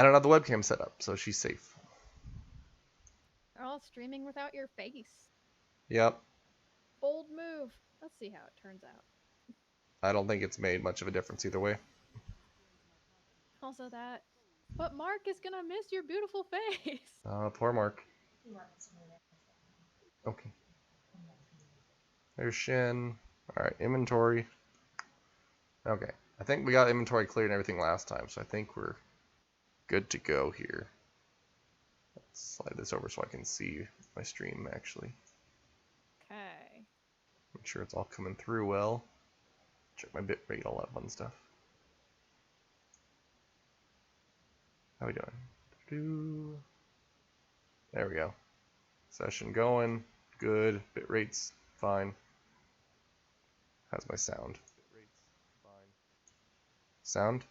I don't have the webcam set up, so she's safe. They're all streaming without your face. Yep. Bold move. Let's see how it turns out. I don't think it's made much of a difference either way. Also that. But Mark is gonna miss your beautiful face. Poor Mark. Okay. There's Shin. Alright, inventory. Okay. I think we got inventory cleared and everything last time, so I think we're good to go here. Let's slide this over so I can see my stream actually. Okay. Make sure it's all coming through well. Check my bitrate, all that fun stuff. How we doing? There we go. Session going. Good. Bitrate's fine. How's my sound? Sound?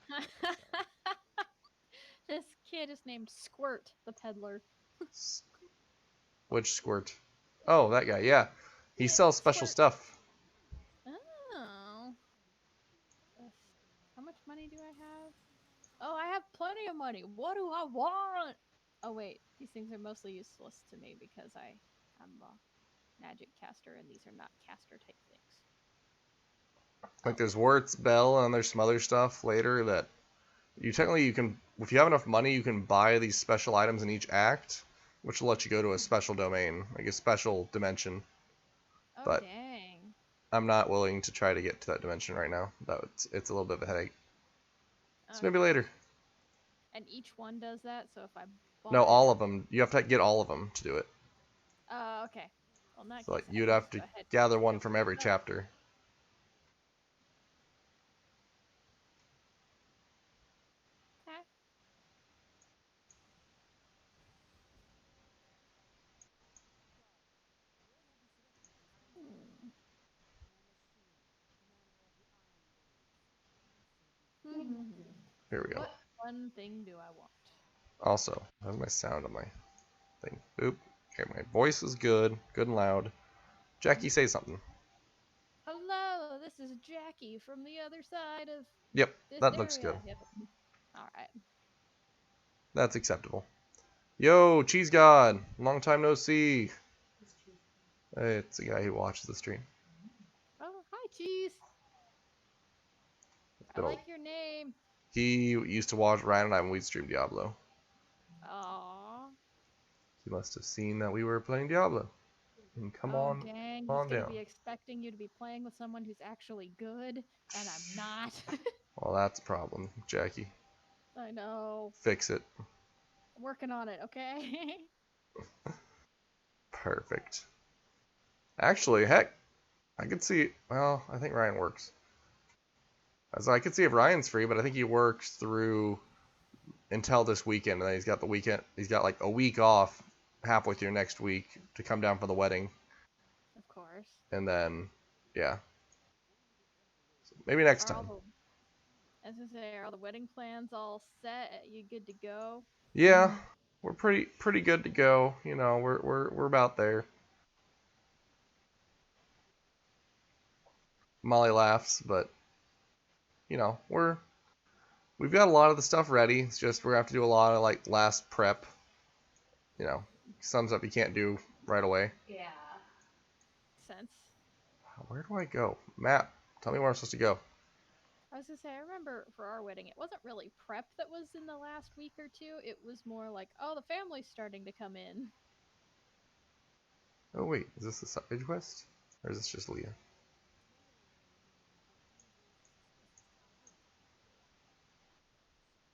This kid is named Squirt the Peddler. Which squirt? Oh, that guy, yeah. He sells special stuff. Oh. How much money do I have? Oh, I have plenty of money. What do I want? Oh, wait. These things are mostly useless to me because I am a magic caster and these are not caster type things. Like there's Wart's Bell and there's some other stuff later that you can, if you have enough money, you can buy these special items in each act, which will let you go to a special domain, like a special dimension. Oh, But dang. I'm not willing to try to get to that dimension right now. It's a little bit of a headache. So maybe Okay. later. And each one does that, so if I bought No, it... all of them. You have to get all of them to do it. Okay. Well, in that So case, like, I you'd can have just to go ahead gather and one jump from right every up. chapter. Okay. Here we go. What one thing do I want? Also, how's my sound on my thing? Boop. Okay, my voice is good. Good and loud. Jackie, say something. Hello, this is Jackie from the other side of Yep, this that looks good. area. Yep. Alright. That's acceptable. Yo, Cheese God! Long time no see. Hey, it's a guy who watches the stream. Oh, hi, Cheese. I like your name. He used to watch Ryan and I when we'd stream Diablo. Aww. He must have seen that we were playing Diablo. And come Oh, on, dang. He's on gonna down. be expecting you to be playing with someone who's actually good, and I'm not. Well, that's a problem, Jackie. I know. Fix it. I'm working on it, okay? Perfect. Actually, heck, I could see. Well, I think Ryan works. So I could see if Ryan's free, but I think he works through until this weekend, and then he's got the weekend. He's got like a week off halfway through next week to come down for the wedding, Of course. and then yeah, so maybe next Are all time. the, as I say, are all the wedding plans all set? You good to go? Yeah, we're pretty good to go. You know, we're about there. Molly laughs, but you know, we've got a lot of the stuff ready. It's just we're gonna have to do a lot of like last prep. You know, some stuff you can't do right away. Yeah. Sense. Where do I go? Map. Tell me where I'm supposed to go. I was gonna say, I remember for our wedding, it wasn't really prep that was in the last week or two. It was more like, oh, the family's starting to come in. Oh wait, is this a side quest? Or is this just Leah?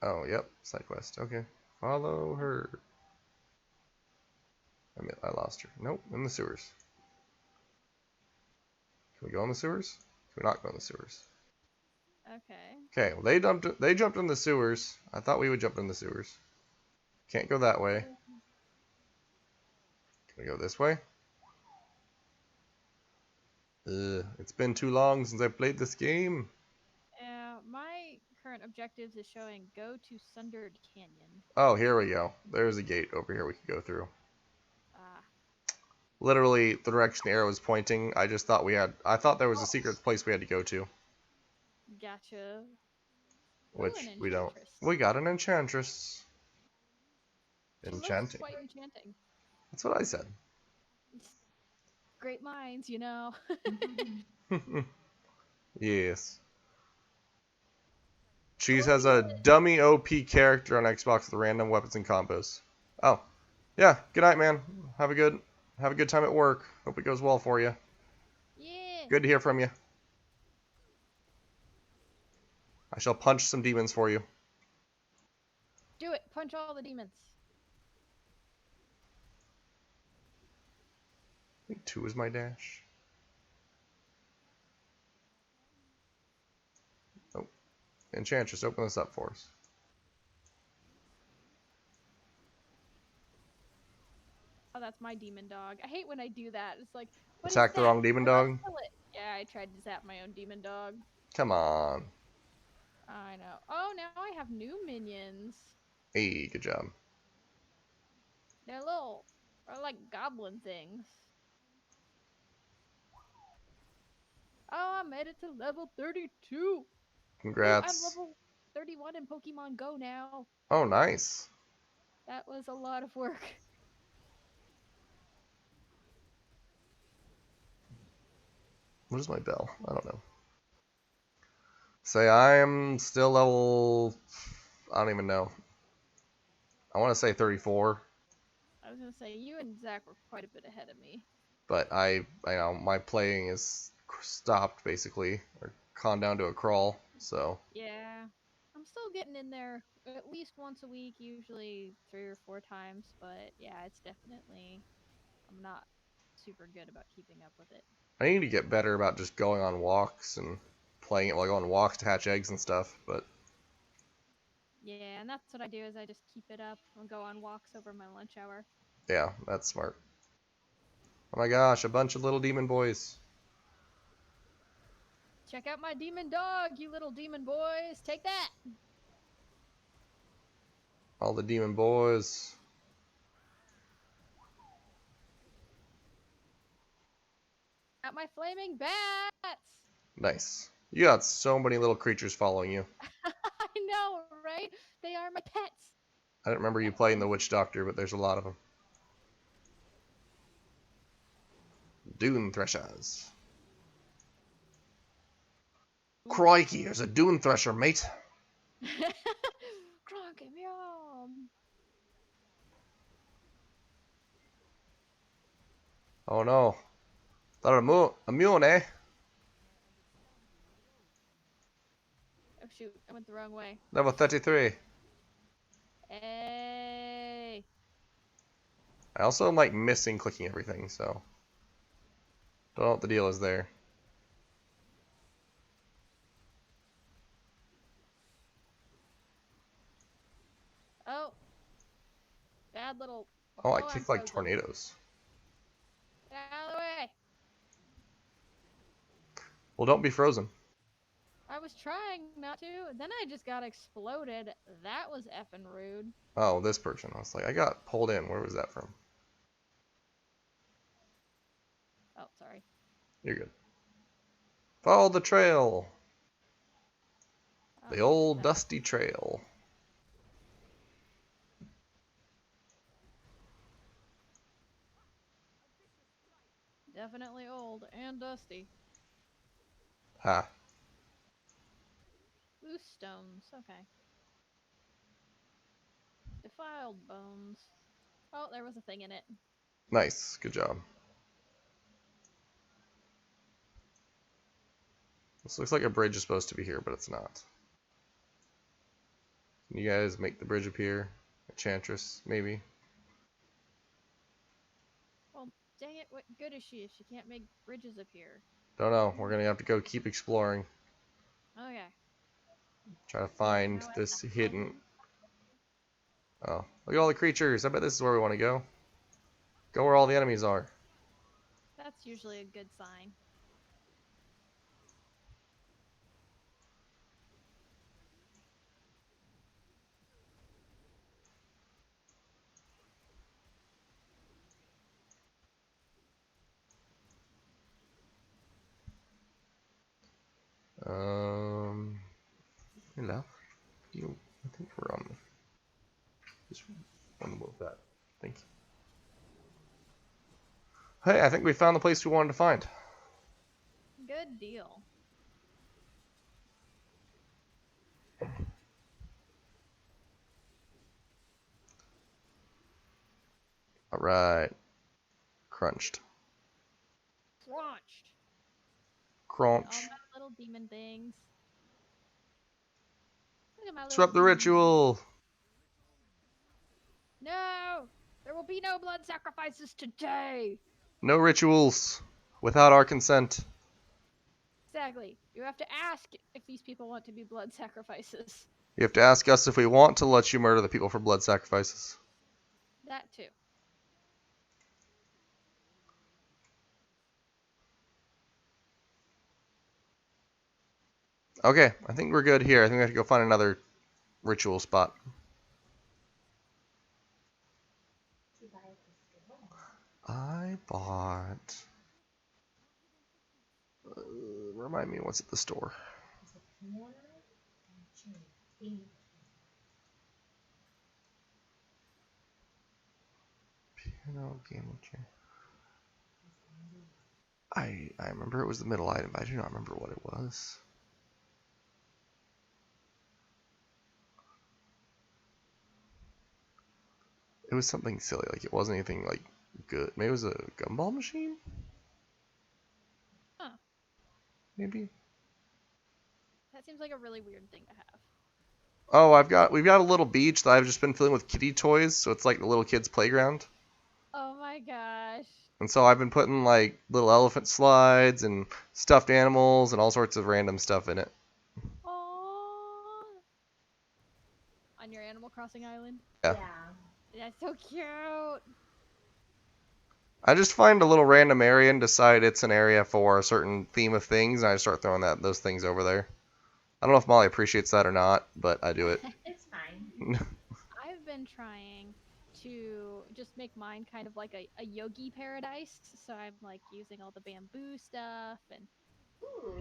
Oh, yep, side quest. Okay. Follow her. I lost her. Nope, in the sewers. Can we go in the sewers? Can we not go in the sewers? Okay. Okay, well they jumped in the sewers. I thought we would jump in the sewers. Can't go that way. Can we go this way? It's been too long since I played this game. My current objectives is showing go to Sundered Canyon. Oh, here we go. There's a gate over here we can go through. Ah. Literally, the direction the arrow was pointing, I thought there was a secret place we had to go to. Gotcha. Ooh, Which an we don't. enchantress. We got an enchantress. She looks Enchanting. quite enchanting. That's what I said. It's great minds, you know. Yes. Cheese Look has at a it. dummy OP character on Xbox with random weapons and combos. Oh, yeah. Good night, man. Have a good time at work. Hope it goes well for you. Yeah. Good to hear from you. I shall punch some demons for you. Do it. Punch all the demons. I think 2 is my dash. Oh, Enchantress, open this up for us. Oh, that's my demon dog. I hate when I do that. It's like, what is Attack the that? wrong demon Oh, no, dog? kill it. Yeah, I tried to zap my own demon dog. Come on. I know. Oh, now I have new minions. Hey, good job. They're like goblin things. Oh, I made it to level 32. Ooh, I'm Congrats. level 31 in Pokemon Go now. Oh, nice. That was a lot of work. What is my bell? I don't know. Say I am still level... I don't even know. I want to say 34, I was gonna say, you and Zach were quite a bit ahead of me. but I know my playing is stopped basically, or gone down to a crawl. So Yeah. I'm still getting in there at least once a week, usually 3 or 4 times, but yeah, it's definitely, I'm not super good about keeping up with it. I need to get better about just going on walks and playing it while I go on walks to hatch eggs and stuff. But Yeah, and that's what I do is I just keep it up and go on walks over my lunch hour. yeah, that's smart. Oh my gosh, a bunch of little demon boys. Check out my demon dog, you little demon boys. Take that. All the demon boys. Got my flaming bats. Nice. You got so many little creatures following you. I know, right? They are my pets. I didn't remember you That playing the is. witch doctor, but there's a lot of them. Dune threshers. Ooh. Crikey, there's a dune thresher, mate. Cronky meow. Oh no. They're immune, eh? Oh shoot, I went the wrong way. Level 33. Hey. I also am like missing clicking everything, so don't know what the deal is there. Oh, bad little. Oh, I Oh, I'm kick like frozen. tornadoes. Get out of the way. Well, don't be frozen. I was trying not to. Then I just got exploded. That was effing rude. Oh, this person. I was like, I got pulled in. Where was that from? Oh, sorry. You're good. Follow the trail. Oh, The look at old that. dusty trail. Definitely old and dusty. Ha. Loose stones. Okay. Defiled bones. Oh, there was a thing in it. Nice. Good job. This looks like a bridge is supposed to be here, but it's not. Can you guys make the bridge appear? Enchantress, maybe? Well, dang it. What good is she if she can't make bridges appear? Don't know. We're gonna have to go keep exploring. Okay. Try to Well, find now I this have to hidden... find. Oh, look at all the creatures. I bet this is where we want to go. Go where all the enemies are. That's usually a good sign. Hello. You, I think we're on this one. with that. Thank you. Hey, I think we found the place we wanted to find. Good deal. All right. Crunched. Launched. All Crunch. my little demon things. Look at my little Disrupt the demon things. ritual. No! There will be no blood sacrifices today! No rituals without our consent. Exactly. You have to ask if these people want to be blood sacrifices. You have to ask us if we want to let you murder the people for blood sacrifices. That too. Okay, I think we're good here. I think we have to go find another ritual spot. I bought. Remind me what's at the store. Piano game chair. I remember it was the middle item, but I do not remember what it was. It was something silly, like it wasn't anything like good. Maybe it was a gumball machine? Huh. Maybe. That seems like a really weird thing to have. Oh, we've got a little beach that I've just been filling with kitty toys, so it's like the little kids' playground. Oh my gosh. And so I've been putting like little elephant slides and stuffed animals and all sorts of random stuff in it. Aww. On your Animal Crossing island? Yeah. That's so cute. I just find a little random area and decide it's an area for a certain theme of things, and I start throwing those things over there. I don't know if Molly appreciates that or not, but I do it. It's fine. I've been trying to just make mine kind of like a yogi paradise. So I'm like using all the bamboo stuff and Ooh.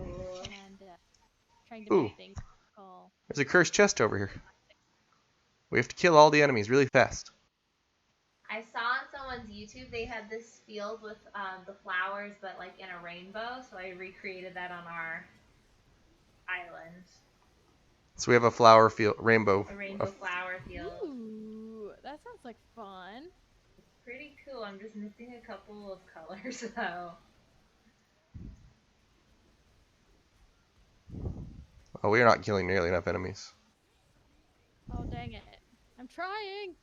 trying to make Ooh, things cool. there's a cursed chest over here. We have to kill all the enemies really fast. I saw on someone's YouTube they had this field with the flowers, but like in a rainbow. So I recreated that on our island. So we have a flower field, rainbow. A rainbow flower field. Ooh, that sounds like fun. It's pretty cool. I'm just missing a couple of colors though. Oh, we are not killing nearly enough enemies. Oh dang it! I'm trying.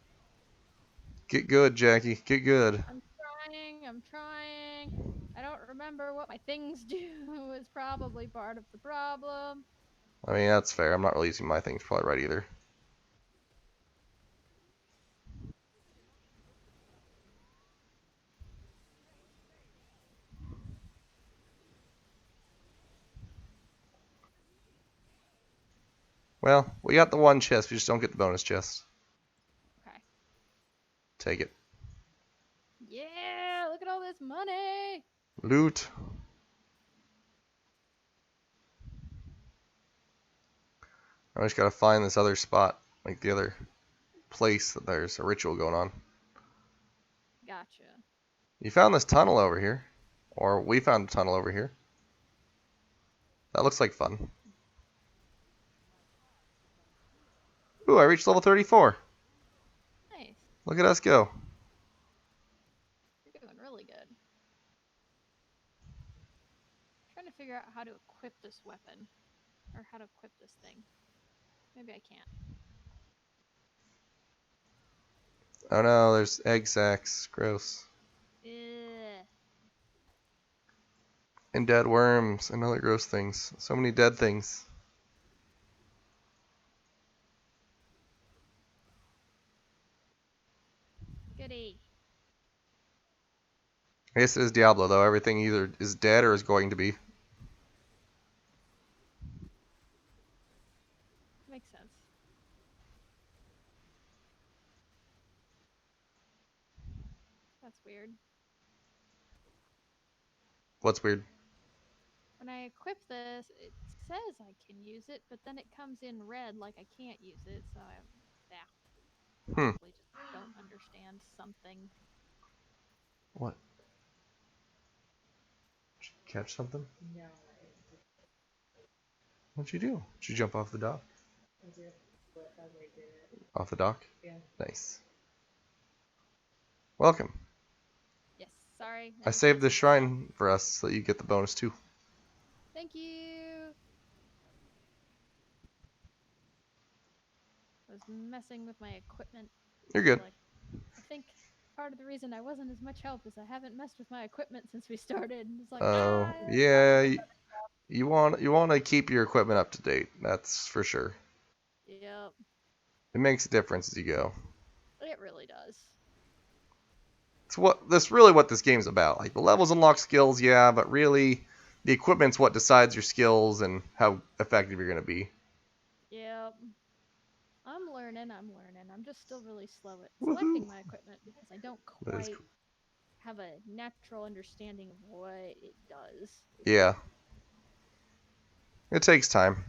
Get good, Jackie. Get good. I'm trying. I'm trying. I don't remember what my things do. Is probably part of the problem. I mean, that's fair. I'm not really using my things probably right either. Well, we got the one chest. We just don't get the bonus chest. Okay. Take it. Yeah, look at all this money. Loot. I just gotta find this other spot, like the other place that there's a ritual going on. Gotcha. You found this tunnel over here. Or we found a tunnel over here. That looks like fun. Ooh, I reached level 34. Nice. Look at us go. You're doing really good. Trying to figure out how to equip this weapon. Or how to equip this thing. Maybe I can't. Oh no, there's egg sacs. Gross. Ugh. And dead worms and other gross things. So many dead things. Goody. I guess it is Diablo though. Everything either is dead or is going to be. Makes sense. That's weird. What's weird? When I equip this, it says I can use it, but then it comes in red like I can't use it, so I, yeah, Hmm. probably just don't understand something. What? Did you catch something? No. What'd you do? Did you jump off the dock? I did flip as I did it. Off the dock? Yeah. Nice. Welcome. Yes, sorry. I was saved this messing with stuff. shrine for us so you get the bonus too. Thank you. I was messing with my equipment. You're good. Like, I think part of the reason I wasn't as much help is I haven't messed with my equipment since we started. It's like, Oh, I yeah. You want to keep your equipment up to date. That's for sure. Yep, It makes a difference as you go. it really does. That's really what this game's about. Like the levels unlock skills, yeah, but really the equipment's what decides your skills and how effective you're gonna be. Yep. I'm learning. I'm just still really slow at Woohoo! selecting my equipment because I don't That is quite have a natural understanding of what it does. Yeah, it takes time.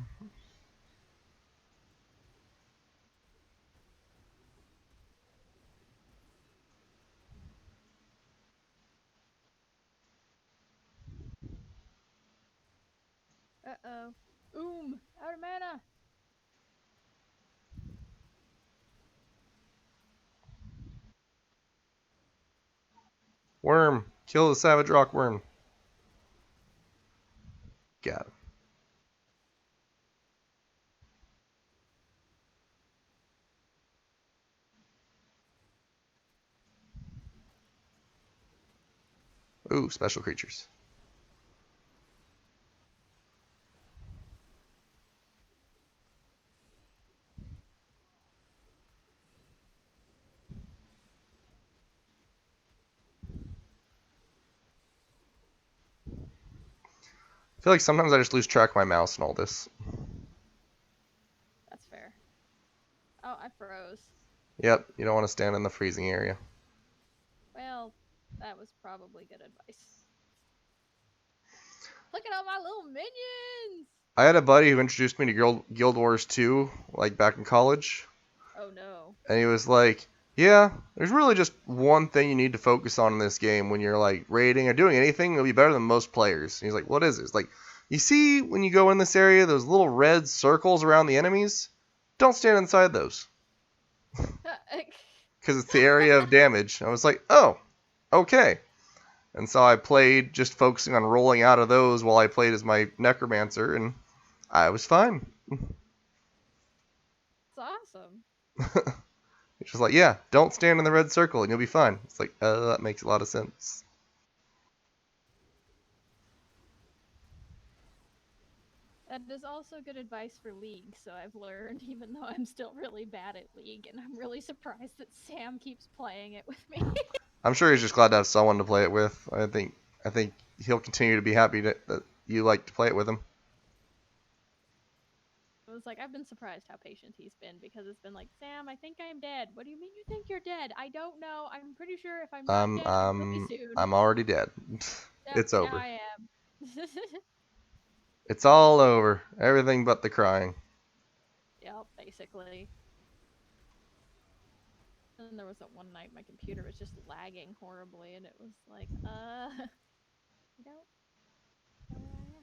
Uh-oh. Out of mana. Worm, kill the savage rock worm. Got him. Ooh, special creatures. I feel like sometimes I just lose track of my mouse and all this. That's fair. Oh, I froze. Yep, you don't want to stand in the freezing area. Well, that was probably good advice. Look at all my little minions! I had a buddy who introduced me to Guild Wars 2, like back in college, Oh no. and he was like, "Yeah, there's really just one thing you need to focus on in this game when you're like raiding or doing anything. It'll be better than most players." And he's like, "What is it?" It's like, you see when you go in this area, those little red circles around the enemies. Don't stand inside those because it's the area of damage. I was like, "Oh, okay." And so I played just focusing on rolling out of those while I played as my necromancer, and I was fine. It's awesome. It's just like, yeah, don't stand in the red circle and you'll be fine. It's like, that makes a lot of sense. That is also good advice for League, so I've learned, even though I'm still really bad at League, and I'm really surprised that Sam keeps playing it with me. I'm sure he's just glad to have someone to play it with. I think he'll continue to be happy that you like to play it with him. It was like, I've been surprised how patient he's been, because it's been like, Sam, I think I'm dead. What do you mean you think you're dead? I don't know. I'm pretty sure if I'm not I'm dead, I will be I'm soon. I'm already dead. Yep, It's now over. I am. It's all over. Everything but the crying. Yep, basically. And then there was that one night my computer was just lagging horribly, and it was like, I don't know where I am.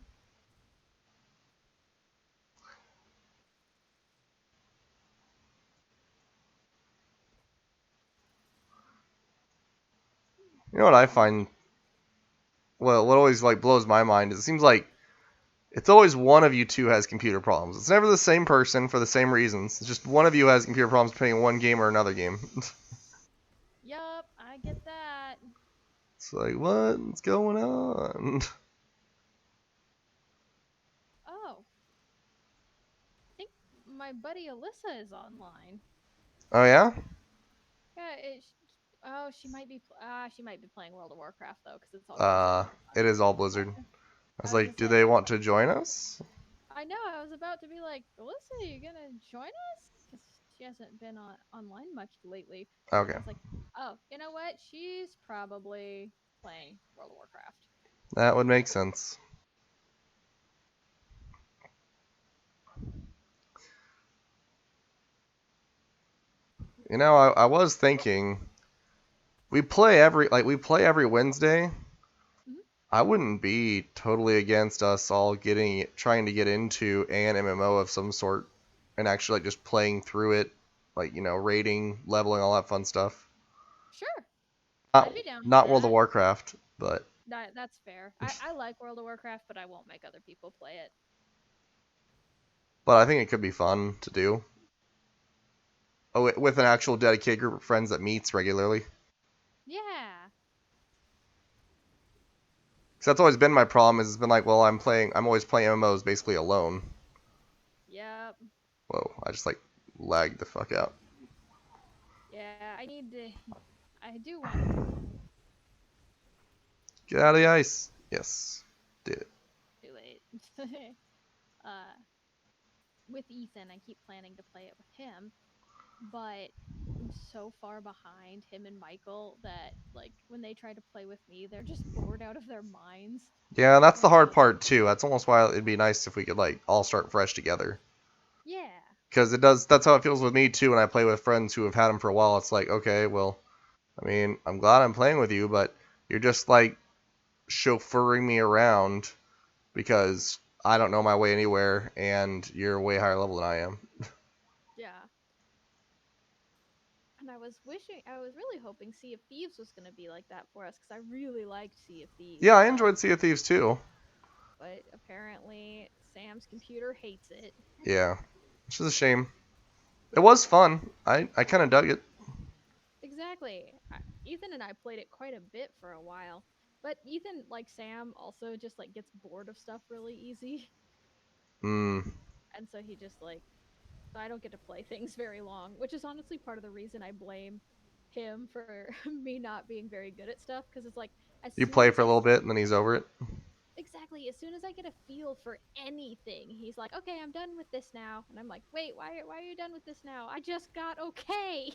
You know what I find? Well, what always like blows my mind is it seems like it's always one of you two has computer problems. It's never the same person for the same reasons. It's just one of you has computer problems playing one game or another game. Yup, I get that. It's like, what's going on? Oh, I think my buddy Alyssa is online. Oh yeah? Yeah, oh, she might be playing World of Warcraft though, because it's all Blizzard. Uh, it is all Blizzard. I was I was gonna like, do say, they want to join us? I know, I was about to be like, Alyssa, you gonna join us? Because she hasn't been online much lately. And Okay, I was like, oh, you know what? She's probably playing World of Warcraft. that would make sense. You know, I was thinking we play every Wednesday. Mhm. I wouldn't be totally against us all trying to get into an MMO of some sort and actually like just playing through it, like rating, leveling, all that fun stuff. Sure, Not I'd be down for not World of that. Warcraft, but That's fair. I like World of Warcraft, but I won't make other people play it. I think it could be fun to do. Oh, with an actual dedicated group of friends that meets regularly. Yeah. Because that's always been my problem. Is it's been like, well, I'm always playing MMOs basically alone. Yep. Whoa, I just like lagged the fuck out. Yeah. I need to. I do want to. Get out of the ice. Yes, did it. Too late. uh, with Ethan, I keep planning to play it with him, but I'm so far behind him and Michael that like when they try to play with me, they're just bored out of their minds. Yeah, that's And the hard so, part too. That's almost why it'd be nice if we could like all start fresh together. yeah. Because it does. That's how it feels with me too. When I play with friends who have had them for a while, it's like, okay, well, I mean, I'm glad I'm playing with you, but you're just like chauffeuring me around because I don't know my way anywhere, and you're way higher level than I am. Yeah. And I was really hoping Sea of Thieves was going to be like that for us because I really liked Sea of Thieves. Yeah, I enjoyed Sea of Thieves too. But apparently Sam's computer hates it. Yeah, which is a shame. It was fun. I kind of dug it. Exactly. Ethan and I played it quite a bit for a while. But Ethan, like Sam, also just like gets bored of stuff really easy. Hmm. And so he just like I don't get to play things very long, which is honestly part of the reason I blame him for me not being very good at stuff because it's like as You soon play as for a I little bit and then he's over it. exactly as soon as I get a feel for anything, he's like, "Okay, I'm done with this now." And I'm like, "Wait, why are you done with this now? I just got okay."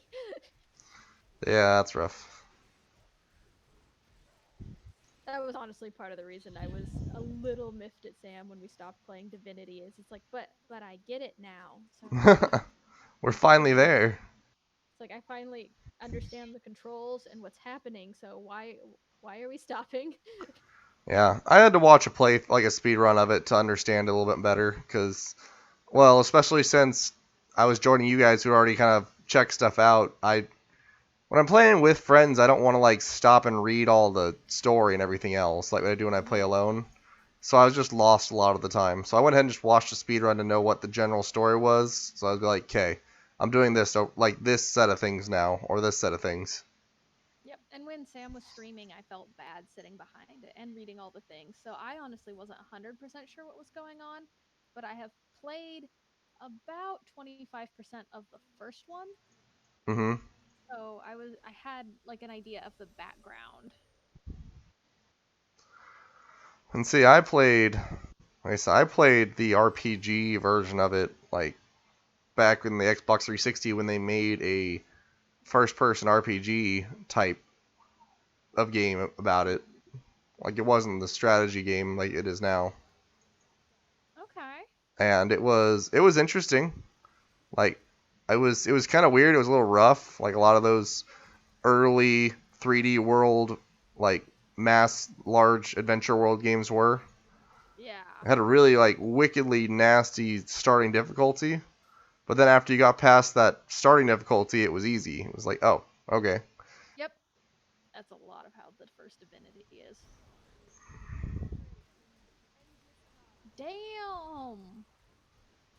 Yeah, that's rough. That was honestly part of the reason I was a little miffed at Sam when we stopped playing Divinity is it's like, but I get it now. So We're finally there. it's like I finally understand the controls and what's happening. So why are we stopping? Yeah, I had to watch like a speed run of it to understand it a little bit better. Cause, well, especially since I was joining you guys who already kind of check stuff out. When I'm playing with friends, I don't want to like stop and read all the story and everything else like what I do when I play Yeah. alone. So I was just lost a lot of the time. So I went ahead and just watched the speed run to know what the general story was. So I was like, okay, I'm doing this, so like this set of things now, or this set of things. Yep. And when Sam was streaming, I felt bad sitting behind it and reading all the things. So I honestly wasn't 100% sure what was going on, but I have played about 25% of the first one. Mm-hmm. So I had like an idea of the background. And see, I played the RPG version of it, like back in the Xbox 360 when they made a first-person RPG type of game about it. Like it wasn't the strategy game like it is now, Okay. and it was interesting. Like it was kind of weird. It was a little rough, like a lot of those early 3D world, like mass large adventure world games were. Yeah. It had a really like wickedly nasty starting difficulty. But then after you got past that starting difficulty, it was easy. It was like, oh, okay. Yep. That's a lot of how the first Divinity is. Damn.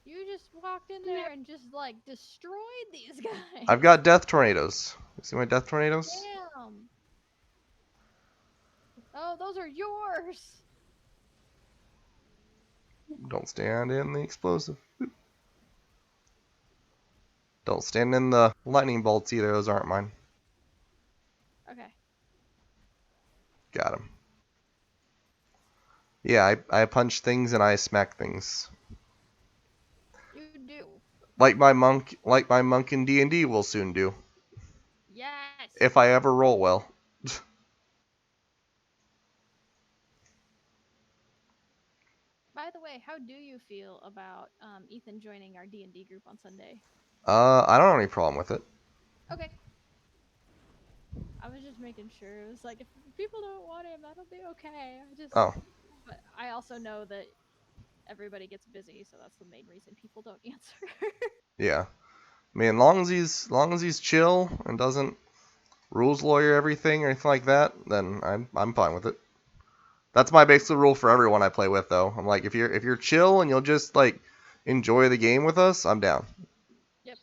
You just walked in there and just like destroyed these I've guys. got death tornadoes. You see my death tornadoes? Damn. Oh, those are yours. Don't stand in the explosive. Don't stand in the lightning bolts either. Those aren't mine. Okay. Got him. Yeah, I punch things and I smack things. You do. Like my monk in D&D will soon do. Yes. If I ever roll well. By the way, how do you feel about Ethan joining our D&D group on Sunday? I don't have any problem with it. Okay. was just making sure. It was like if people don't want him, that'll be okay. Oh, But I also know that everybody gets busy, so that's the main reason people don't answer. yeah. I mean, long as he's chill and doesn't rules lawyer everything or anything like that, then I'm fine with it. That's my basic rule for everyone I play with, though. I'm like, if you're chill and you'll just like enjoy the game with us, I'm down. Yep.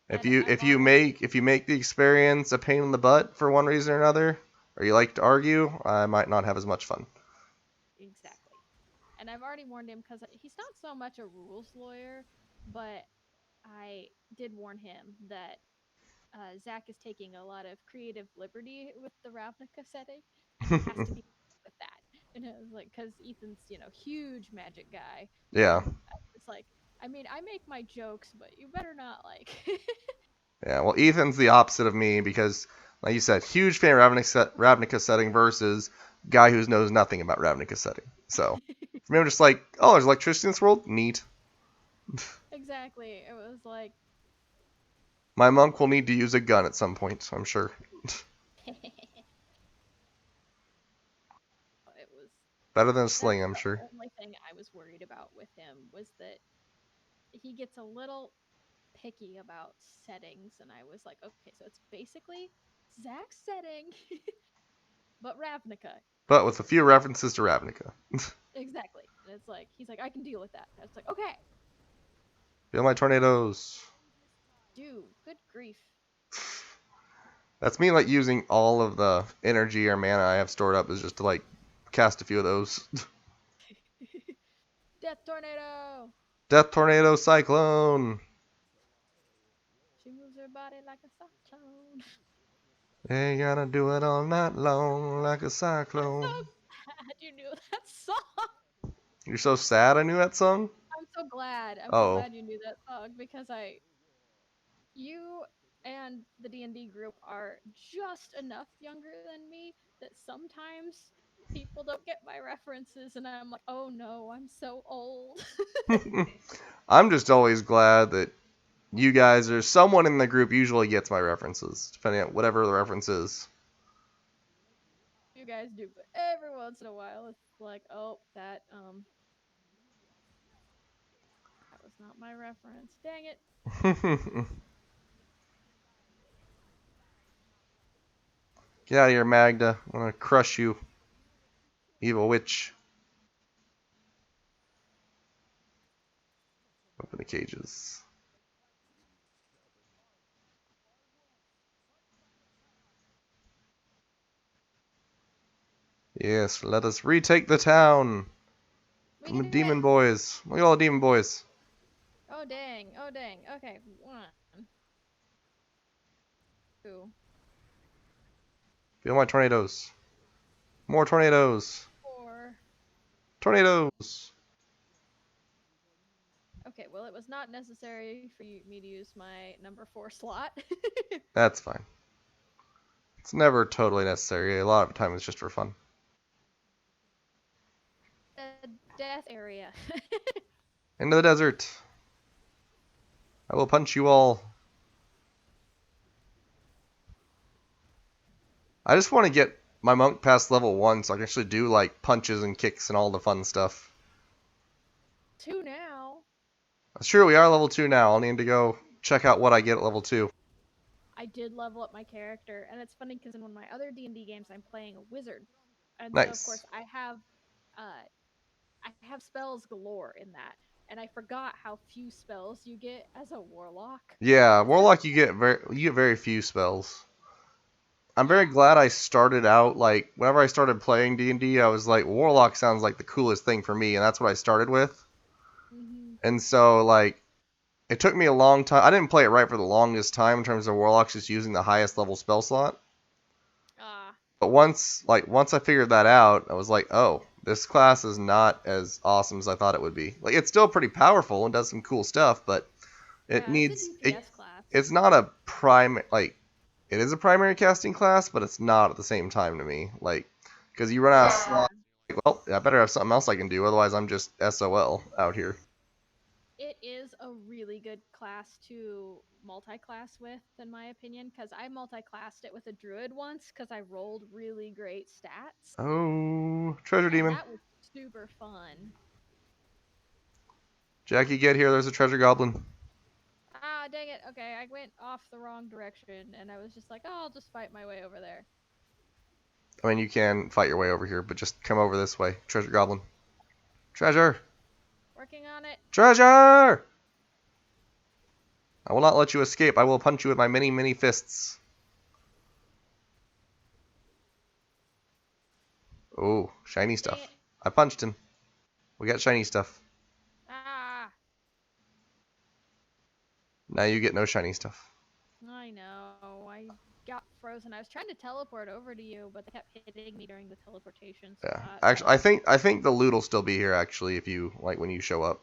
If And you I've if you already make if you make the experience a pain in the butt for one reason or another, or you like to argue, I might not have as much fun. exactly. And I've already warned him because he's not so much a rules lawyer, but I did warn him that Zach is taking a lot of creative liberty with the Ravnica setting, and he has to be with that. And it was like, because Ethan's, huge magic guy, Yeah, and it's like, I mean, I make my jokes, but you better not like. yeah. Well, Ethan's the opposite of me because, like you said, huge fan of Ravnica setting versus guy who knows nothing about Ravnica setting. So for me, I'm just like, oh, there's electricity in this world, neat. Exactly. It was like, My monk will need to use a gun at some point, I'm sure. it was. Better than a That's sling, I'm the sure. only thing I was worried about with him was that he gets a little picky about settings, and I was like, okay, so it's basically Zach's setting, but Ravnica. But with a few references to Ravnica. Exactly. And it's like, he's like, I can deal with that. I was like, okay, Feel my tornadoes. dude, good grief. That's me like using all of the energy or mana I have stored up is just to like cast a few of those. Death tornado. Death tornado cyclone. She moves her body like a cyclone. They gotta do it all night long like a I'm so cyclone. glad you knew that song. You're so sad I knew that song? I'm so glad. I'm so Oh. glad you knew that song because you and the D&D group are just enough younger than me that sometimes people don't get my references and I'm like, "Oh no, I'm so old." I'm just always glad that you guys or someone in the group usually gets my references, depending on whatever the reference is. You guys do, but every once in a while it's like, "Oh, that was not my reference. Dang it." Get out of here, Magda. I'm gonna crush you, evil witch. Open the cages. Yes, let us retake the town We from the can do it. demon boys. Look at all the demon boys. Oh dang. Oh dang. Okay. 1 2 Feel my tornadoes. More tornadoes. 4. Tornadoes. Okay, well, it was not necessary for me to use my number 4 slot. That's fine. It's never totally necessary. A lot of the time it's just for fun. The death area. Into the desert. I will punch you all. I just want to get my monk past level 1 so I can actually do like punches and kicks and all the fun stuff. 2 now. That's true, we are level 2 now. I'll need to go check out what I get at level 2. I did level up my character, and it's funny because in one of my other D&D games, I'm playing a wizard, and so of Nice. course I have spells galore in that, and I forgot how few spells you get as a warlock. Yeah, It's like, Warlock you get very few spells. I'm very yeah. glad I started out like whenever I started playing D&D, I was like Warlock sounds like the coolest thing for me, and that's what I started with. Hmm. And so like it took me a long time. I didn't play it right for the longest time in terms of Warlocks just using the highest level spell slot. Ah, But once I figured that out, I was like, oh, this class is not as awesome as I thought it would be. Like it's still pretty powerful and does some cool stuff, but it yeah, it's a needs it. DPS class. It's not a prime like it is a primary casting class, but it's not at the same time to me. Like because you run out of Yeah, slots. Like, well, I better have something else I can do, otherwise I'm just SOL out here. it is a really good class to multi-class with, in my opinion, because I multi-classed it with a druid once because I rolled really great stats, Oh, treasure and demon. that was super fun. Jackie, get here. There's a treasure goblin. Ah, dang it. Okay, I went off the wrong direction, and I was just like, oh, I'll just fight my way over there. I mean, you can fight your way over here, but just come over this way. Treasure goblin. Treasure! Working on it. Treasure! I will not let you escape. I will punch you with my many, many fists. Oh, shiny Dang it. stuff. I punched him. We got shiny stuff. Ah, Now you get no shiny stuff. I know. I got frozen. I was trying to teleport over to you, but they kept hitting me during the teleportation Yeah. spot. Actually, So, I think the loot will still be here actually if you like when you show up.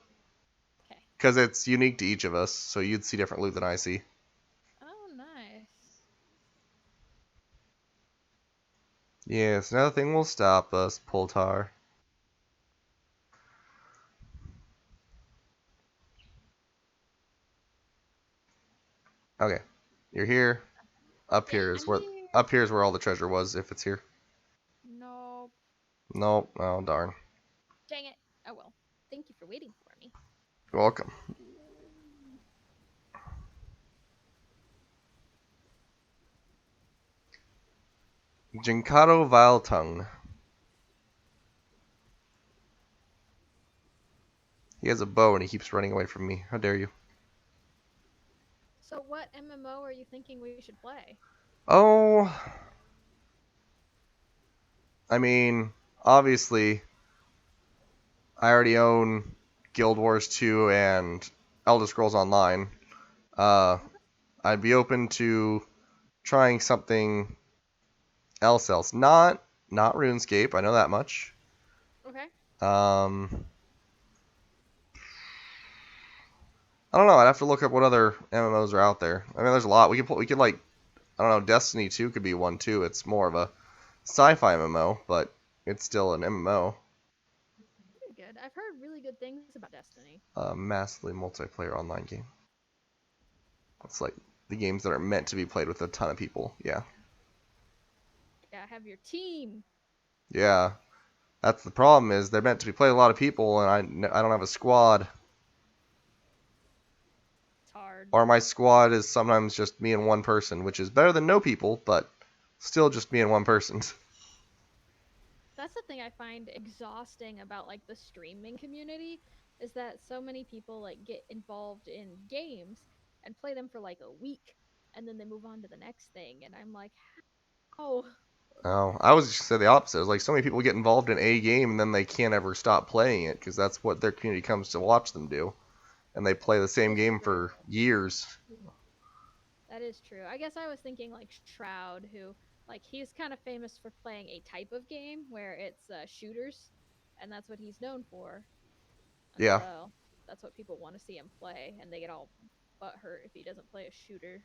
okay. Because it's unique to each of us, so you'd see different loot than I see. Oh, nice. Yes, nothing will stop us, Poltar. Okay. You're here. Up Yeah, here I'm is where here. up here is where all the treasure was, if it's here. Nope. Nope. Oh darn. Dang it. Oh well. Thank you for waiting for me. You're welcome. Jinkado Vile Tongue. He has a bow and he keeps running away from me. How dare you? So, what MMO are you thinking we should play? Oh, I mean, obviously, I already own Guild Wars 2 and Elder Scrolls Online. Uh, Okay. I'd be open to trying something else. Not RuneScape. I know that much. Okay. Um, I don't know. I'd have to look up what other MMOs are out there. I mean, there's a lot. We could like I don't know. Destiny 2 could be one too. It's more of a sci-fi MMO, but it's still an MMO. Very good. I've heard really good things about Destiny. A massively multiplayer online game. It's like the games that are meant to be played with a ton of people. Yeah. Yeah, have your team. Yeah. That's the problem is they're meant to be played with a lot of people, and I don't have a squad. It's hard. Or my squad is sometimes just me and one person, which is better than no people, but still just me and one person. That's the thing I find exhausting about like the streaming community is that so many people like get involved in games and play them for like a week and then they move on to the next thing and I'm like, "Oh, Oh, I was just say the opposite. It was like so many people get involved in a game and then they can't ever stop playing it because that's what their community comes to watch them do, and they play the same it's game true." for years. That is true. I guess I was thinking like Shroud who like he's kind of famous for playing a type of game where it's shooters and that's what he's known for. And Yeah, so that's what people want to see him play and they get all butthurt if he doesn't play a shooter.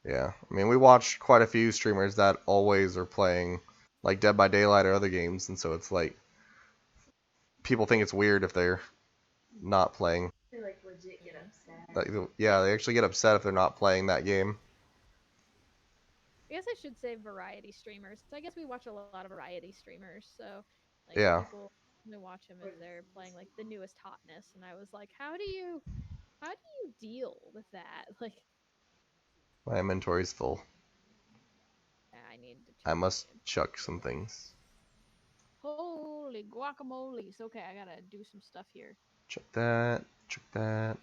yeah. I mean, we watch quite a few streamers that always are playing like Dead by Daylight or other games, and so it's like people think it's weird if they're not playing. They like legit get upset. Like, yeah, they actually get upset if they're not playing that game. I guess I should say variety streamers. I guess we watch a lot of variety streamers, so like Yeah, people only watch them if they're playing like the newest hotness. And I was like, how do you deal with that? Like, my inventory's full. I need to I check my must chuck some things. holy guacamoles. Okay, I gotta do some stuff here. Chuck that. Chuck that.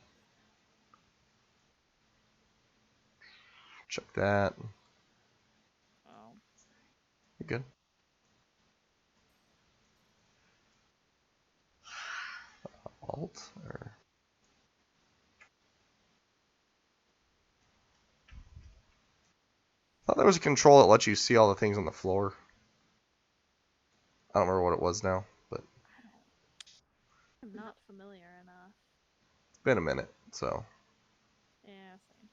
Chuck that. Oh, You're good. Alt or I thought there was a control that lets you see all the things on the floor. I don't remember what it was now, but I'm not familiar enough. it's been a minute, so. Yeah, same.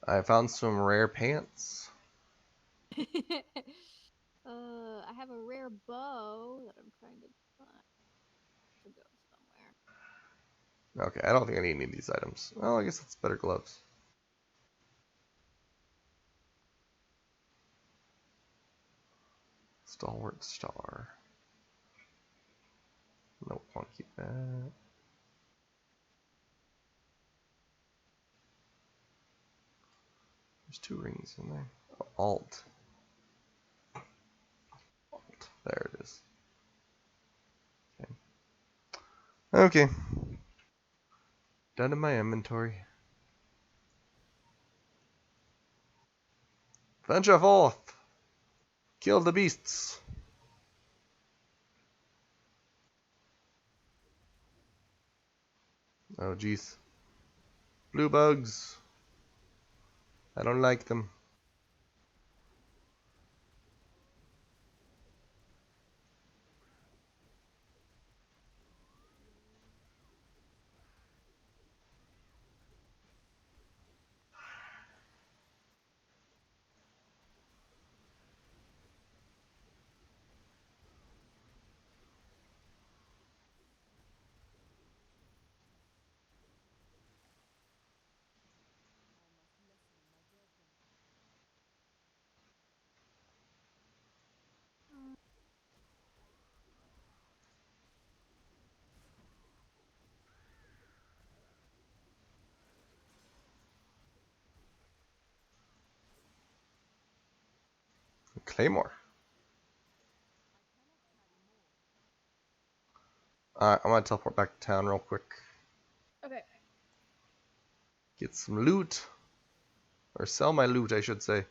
I found some rare pants. I have a rare bow that I'm trying to find to go somewhere. Okay, I don't think I need any of these items. Oh, I guess that's better gloves. Stalwart star. Nope, want to keep that. There's 2 rings in there. Oh, Alt. Alt. There it is. Okay. Okay. Down to my inventory. Venture forth! Kill the beasts! Oh, jeez. Blue bugs. I don't like them. Claymore. Alright, I'm gonna teleport back to town real quick. Okay. Get some loot. Or sell my loot, I should say.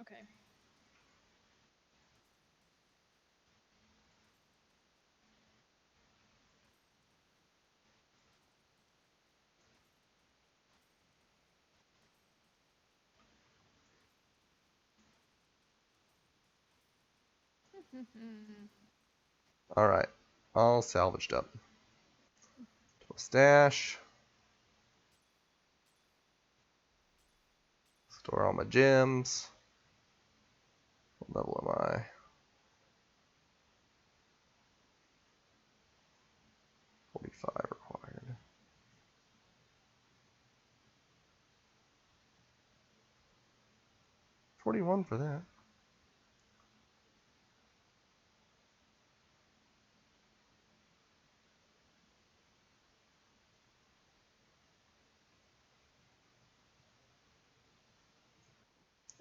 Okay. Alright. All salvaged up. Stash. Store all my gems. What level am I? 45 required. 41 for that.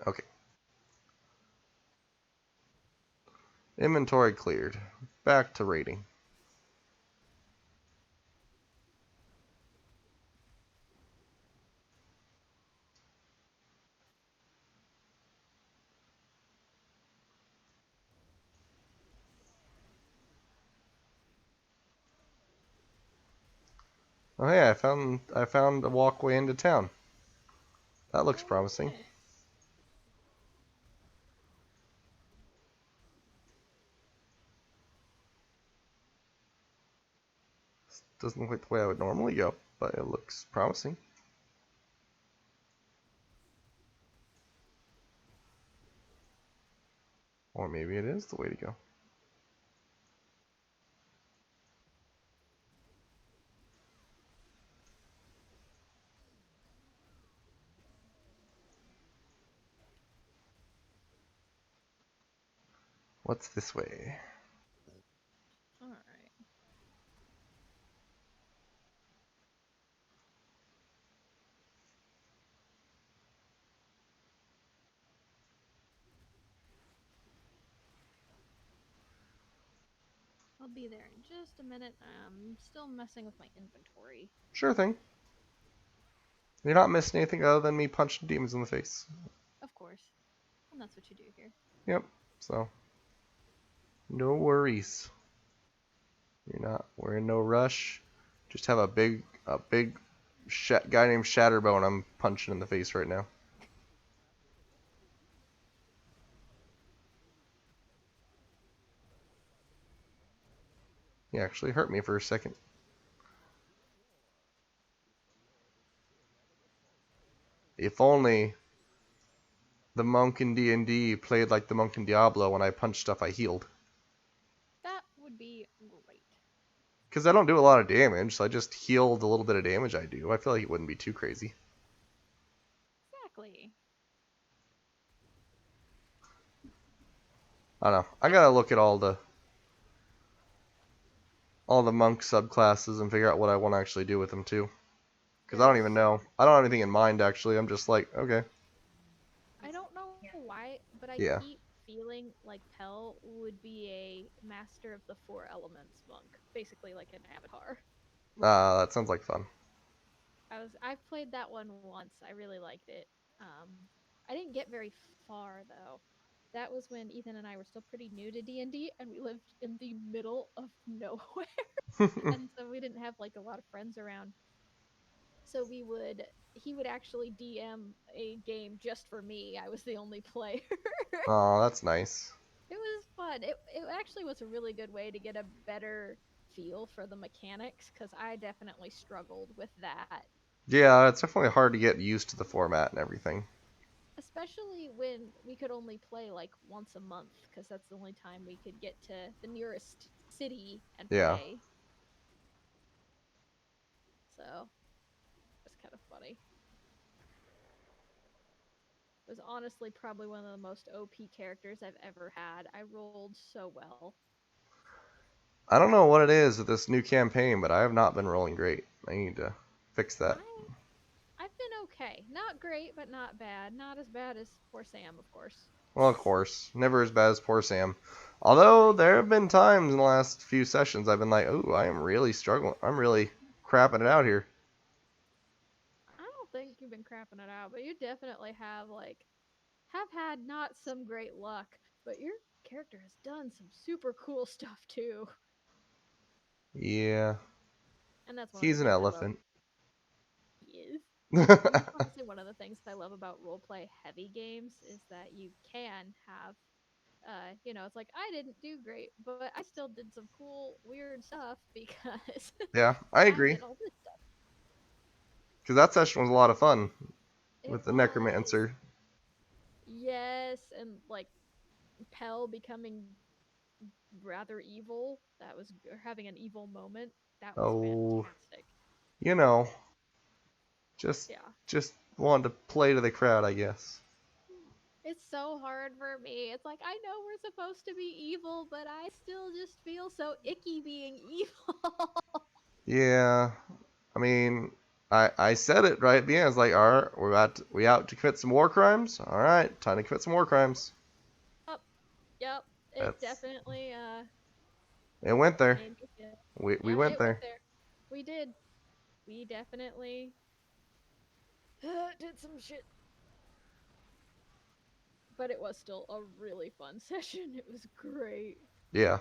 Okay. Inventory cleared. Back to raiding. Oh hey, I found a walkway into town. That looks promising. Nice. Doesn't look like the way I would normally go, but it looks promising. Or maybe it is the way to go. What's this way? All right. I'll be there in just a minute. I'm still messing with my inventory. Sure thing. You're not missing anything other than me punching demons in the face. Of course. And that's what you do here. Yep, so no worries. We're in no rush. Just have a big guy named Shatterbone I'm punching in the face right now. He actually hurt me for a second. If only the monk in D&D played like the monk in Diablo. When I punch stuff, I healed. That would be great. Because I don't do a lot of damage, so I just heal the little bit of damage I do. I feel like it wouldn't be too crazy. Exactly. I don't know. I gotta look at all the monk subclasses and figure out what I want to actually do with them too. Because I don't There's even know. I don't have anything in mind actually. I'm just like, okay, I don't know Yeah. why, but I yeah. keep feeling like Pell would be a master of the four elements monk, basically like an avatar. That sounds like fun. I've played that one once. I really liked it. I didn't get very far though. That was when Ethan and I were still pretty new to D&D and we lived in the middle of nowhere. And so we didn't have like a lot of friends around. So he would actually DM a game just for me. I was the only player. Oh, that's nice. It was fun. It actually was a really good way to get a better feel for the mechanics because I definitely struggled with that. Yeah, it's definitely hard to get used to the format and everything. Especially when we could only play like once a month because that's the only time we could get to the nearest city and Yeah. play. So it's kind of funny. It was honestly probably one of the most OP characters I've ever had. I rolled so well. I don't know what it is with this new campaign, but I have not been rolling great. I need to fix that. I've been okay. Not great, but not bad. Not as bad as poor Sam, of course. Well, of course, never as bad as poor Sam. Although Right. there have been times in the last few sessions I've been like, "Ooh, I am really struggling. I'm really crapping it out here." I don't think you've been crapping it out, but you definitely have had not some great luck, but your character has done some super cool stuff too. Yeah, And that's one of the he's an things I love. elephant. Is and that's honestly one of the things I love about roleplay heavy games is that you can have it's like I didn't do great, but I still did some cool weird stuff because Yeah, I I agree. did all this stuff. Because that session was a lot of fun It with the was. necromancer. Yes, and like Pell becoming rather evil. That was or having an evil moment. That was Oh, fantastic. you know, just Yeah. just wanted to play to the crowd, I guess. It's so hard for me. It's like I know we're supposed to be evil, but I still just feel so icky being evil. Yeah, I mean, I said it right at the end. It's like, all right, we out to commit some war crimes. All right, time to commit some war crimes. Yep. Yep. It That's definitely it went there. made me feel. We Yeah, went it went there. there. We did. We definitely did some shit. But it was still a really fun session. It was great. Yeah,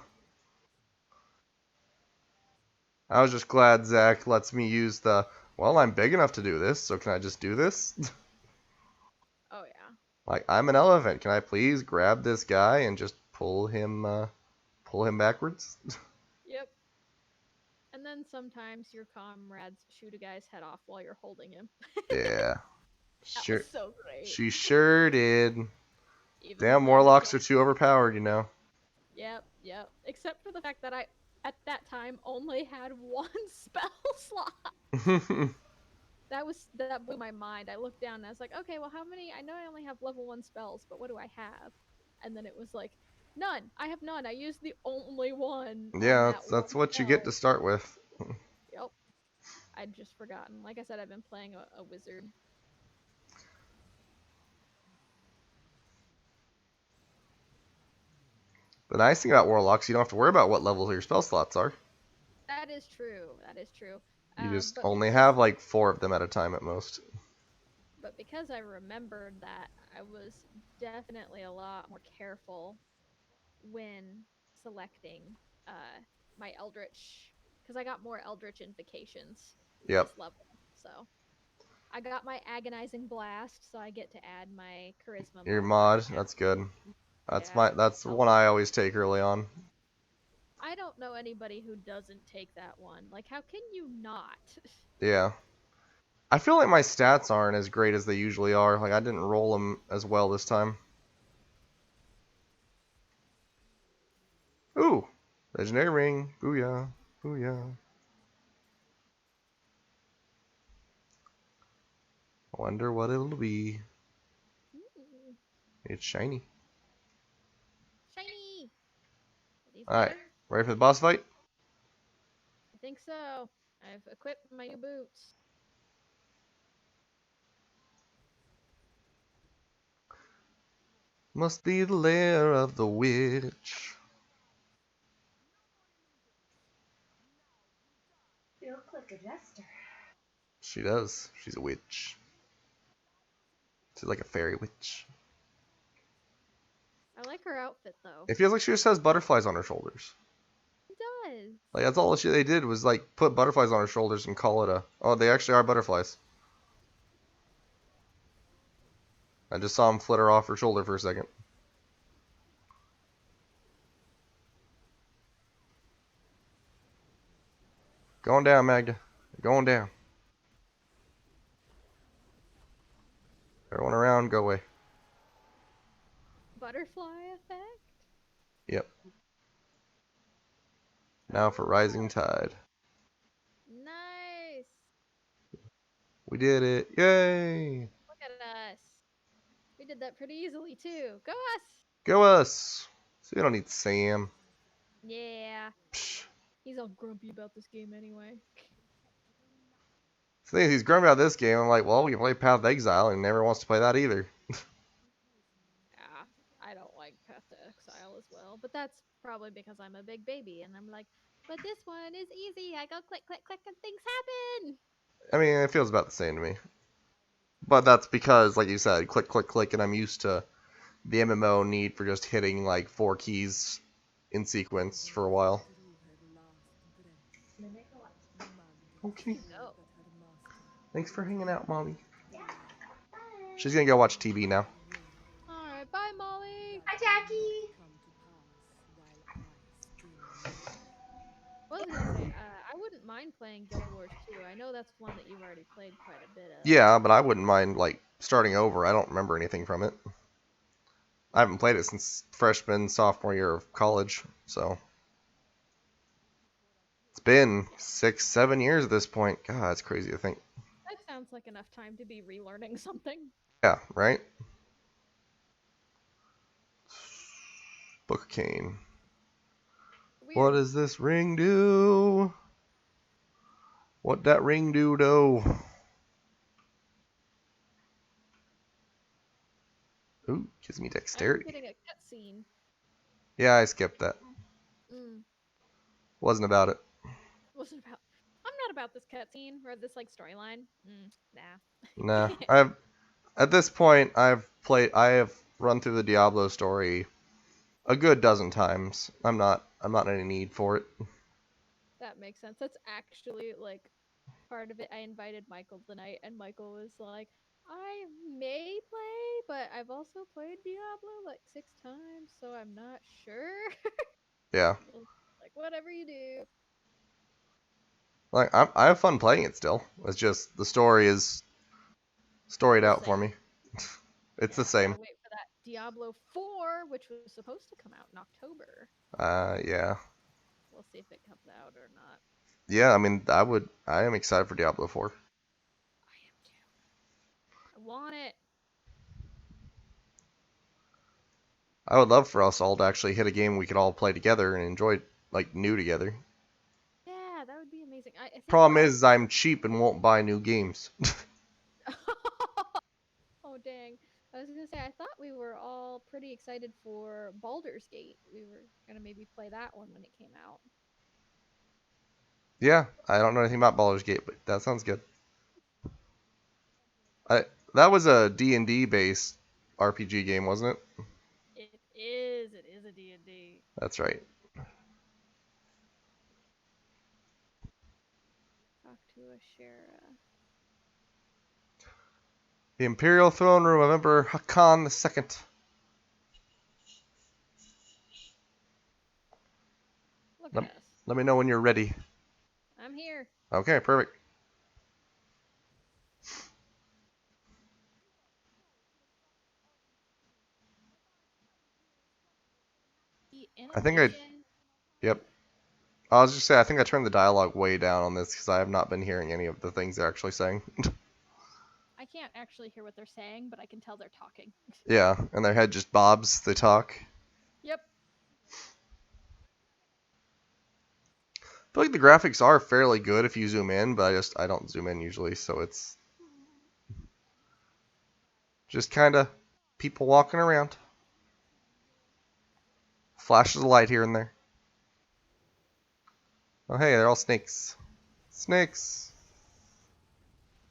I was just glad Zach lets me use the. Well, I'm big enough to do this, so can I just do this? Oh yeah. Like I'm an elephant. Can I please grab this guy and just pull him backwards? Yep. And then sometimes your comrades shoot a guy's head off while you're holding him. Yeah, That was sure. so great. She sure did. Even Damn, when I warlocks don't. are too overpowered, you know. Yep, yep. Except for the fact that I, at that time, only had one spell slot. That blew my mind. I looked down and I was like, okay, well, how many? I know I only have level 1 spells, but what do I have? And then it was like, none. I have none. I used the only one on Yeah, that that's one what you get to spell. start with. Yep. I'd just forgotten. Like I said, I've been playing a wizard. The nice thing about warlocks, you don't have to worry about what level your spell slots are. That is true. That is true. You just But only because have like 4 of them at a time at most. I remembered that, I was definitely a lot more careful when selecting. my Eldritch because I got more Eldritch invocations Yep. this level. So I got my agonizing blast, so I get to add my charisma Your modifier mod, that's good. now. That's Yeah. that's the one I always take early on. I don't know anybody who doesn't take that one. Like, how can you not? Yeah. I feel like my stats aren't as great as they usually are. Like I didn't roll them as well this time. Ooh, legendary ring. Booyah. Booyah. I wonder what it'll be. Ooh, It's shiny. shiny. Are these Alright, better? ready for the boss fight? I think so. I've equipped my new boots. Must be the lair of the witch. You look like a jester. She does. She's a witch. She's like a fairy witch. I like her outfit though. It feels like she just has butterflies on her shoulders. It does. Like that's all they did was like put butterflies on her shoulders and call it a. Oh, they actually are butterflies. I just saw them flitter off her shoulder for a second. Going down, Magda. Going down. Everyone around, go away. Butterfly effect? Yep. Now for Rising Tide. Nice. We did it. Yay! Look at us. We did that pretty easily too. Go us! Go us! So we don't need Sam. Yeah. Psh. He's all grumpy about this game anyway. The thing is, he's grumpy about this game. I'm like, well, we can play Path of Exile, and he never wants to play that either. Yeah, I don't like Path to Exile as well, but that's probably because I'm a big baby and I'm like, but this one is easy. I go click, click, click, and things happen. I mean, it feels about the same to me. But that's because, like you said, click, click, click, and I'm used to the MMO need for just hitting like 4 keys in sequence for a while. Okay. Go. Thanks for hanging out, Mommy. She's gonna go watch TV now. All right, bye, Molly. Hi, Jackie. What was I gonna say? I wouldn't mind playing Guild Wars 2. I know that's one that you've already played quite a bit of. Yeah, but I wouldn't mind like starting over. I don't remember anything from it. I haven't played it since freshman, sophomore year of college, so it's been 6, 7 years at this point. God, it's crazy to think. That sounds like enough time to be relearning something. Yeah, right? Book of Cain. Weird. What does this ring do? What that ring do, though? Ooh, gives me I'm dexterity. getting a cutscene. Yeah, I skipped that. Mm. Wasn't about it. Wasn't about. I'm not about this cutscene or this like storyline. Nah, Nah. I've at this point I have run through the Diablo story a good dozen times. I'm not in any need for it. That makes sense. That's actually like part of it. I invited Michael tonight, and Michael was like, I may play, but I've also played Diablo like 6 times, so I'm not sure. Yeah, Like, whatever you do. like I have fun playing it still. It's just the story is storied The out for same. me. It's the Yeah, I same. gotta wait for that Diablo 4, which was supposed to come out in October. Yeah. We'll see if it comes out or not. Yeah, I mean, I am excited for Diablo 4. I am too. I want it. I would love for us all to actually hit a game we could all play together and enjoy, like, new together. Yeah, that would be amazing. I think Problem we're all. is, I'm cheap and won't buy new games. Oh dang. I was gonna say I thought we were all pretty excited for Baldur's Gate. We were gonna maybe play that one when it came out. Yeah, I don't know anything about Baldur's Gate, but that sounds good. I That was a D&D based RPG game, wasn't it? It is. It is a D&D. That's right. to a share. The Imperial Throne Room of Emperor Hakan II. Look Let, at us. let me know when you're ready. I'm here. Okay, perfect. In I think I. addition, Yep. I was just saying, I think I turned the dialogue way down on this because I have not been hearing any of the things they're actually saying. I can't actually hear what they're saying, but I can tell they're talking. Yeah, and their head just bobs. They talk. Yep. I feel like the graphics are fairly good if you zoom in, but I don't zoom in usually, so it's just kind of people walking around. Flashes of light here and there. Oh hey, they're all snakes. Snakes.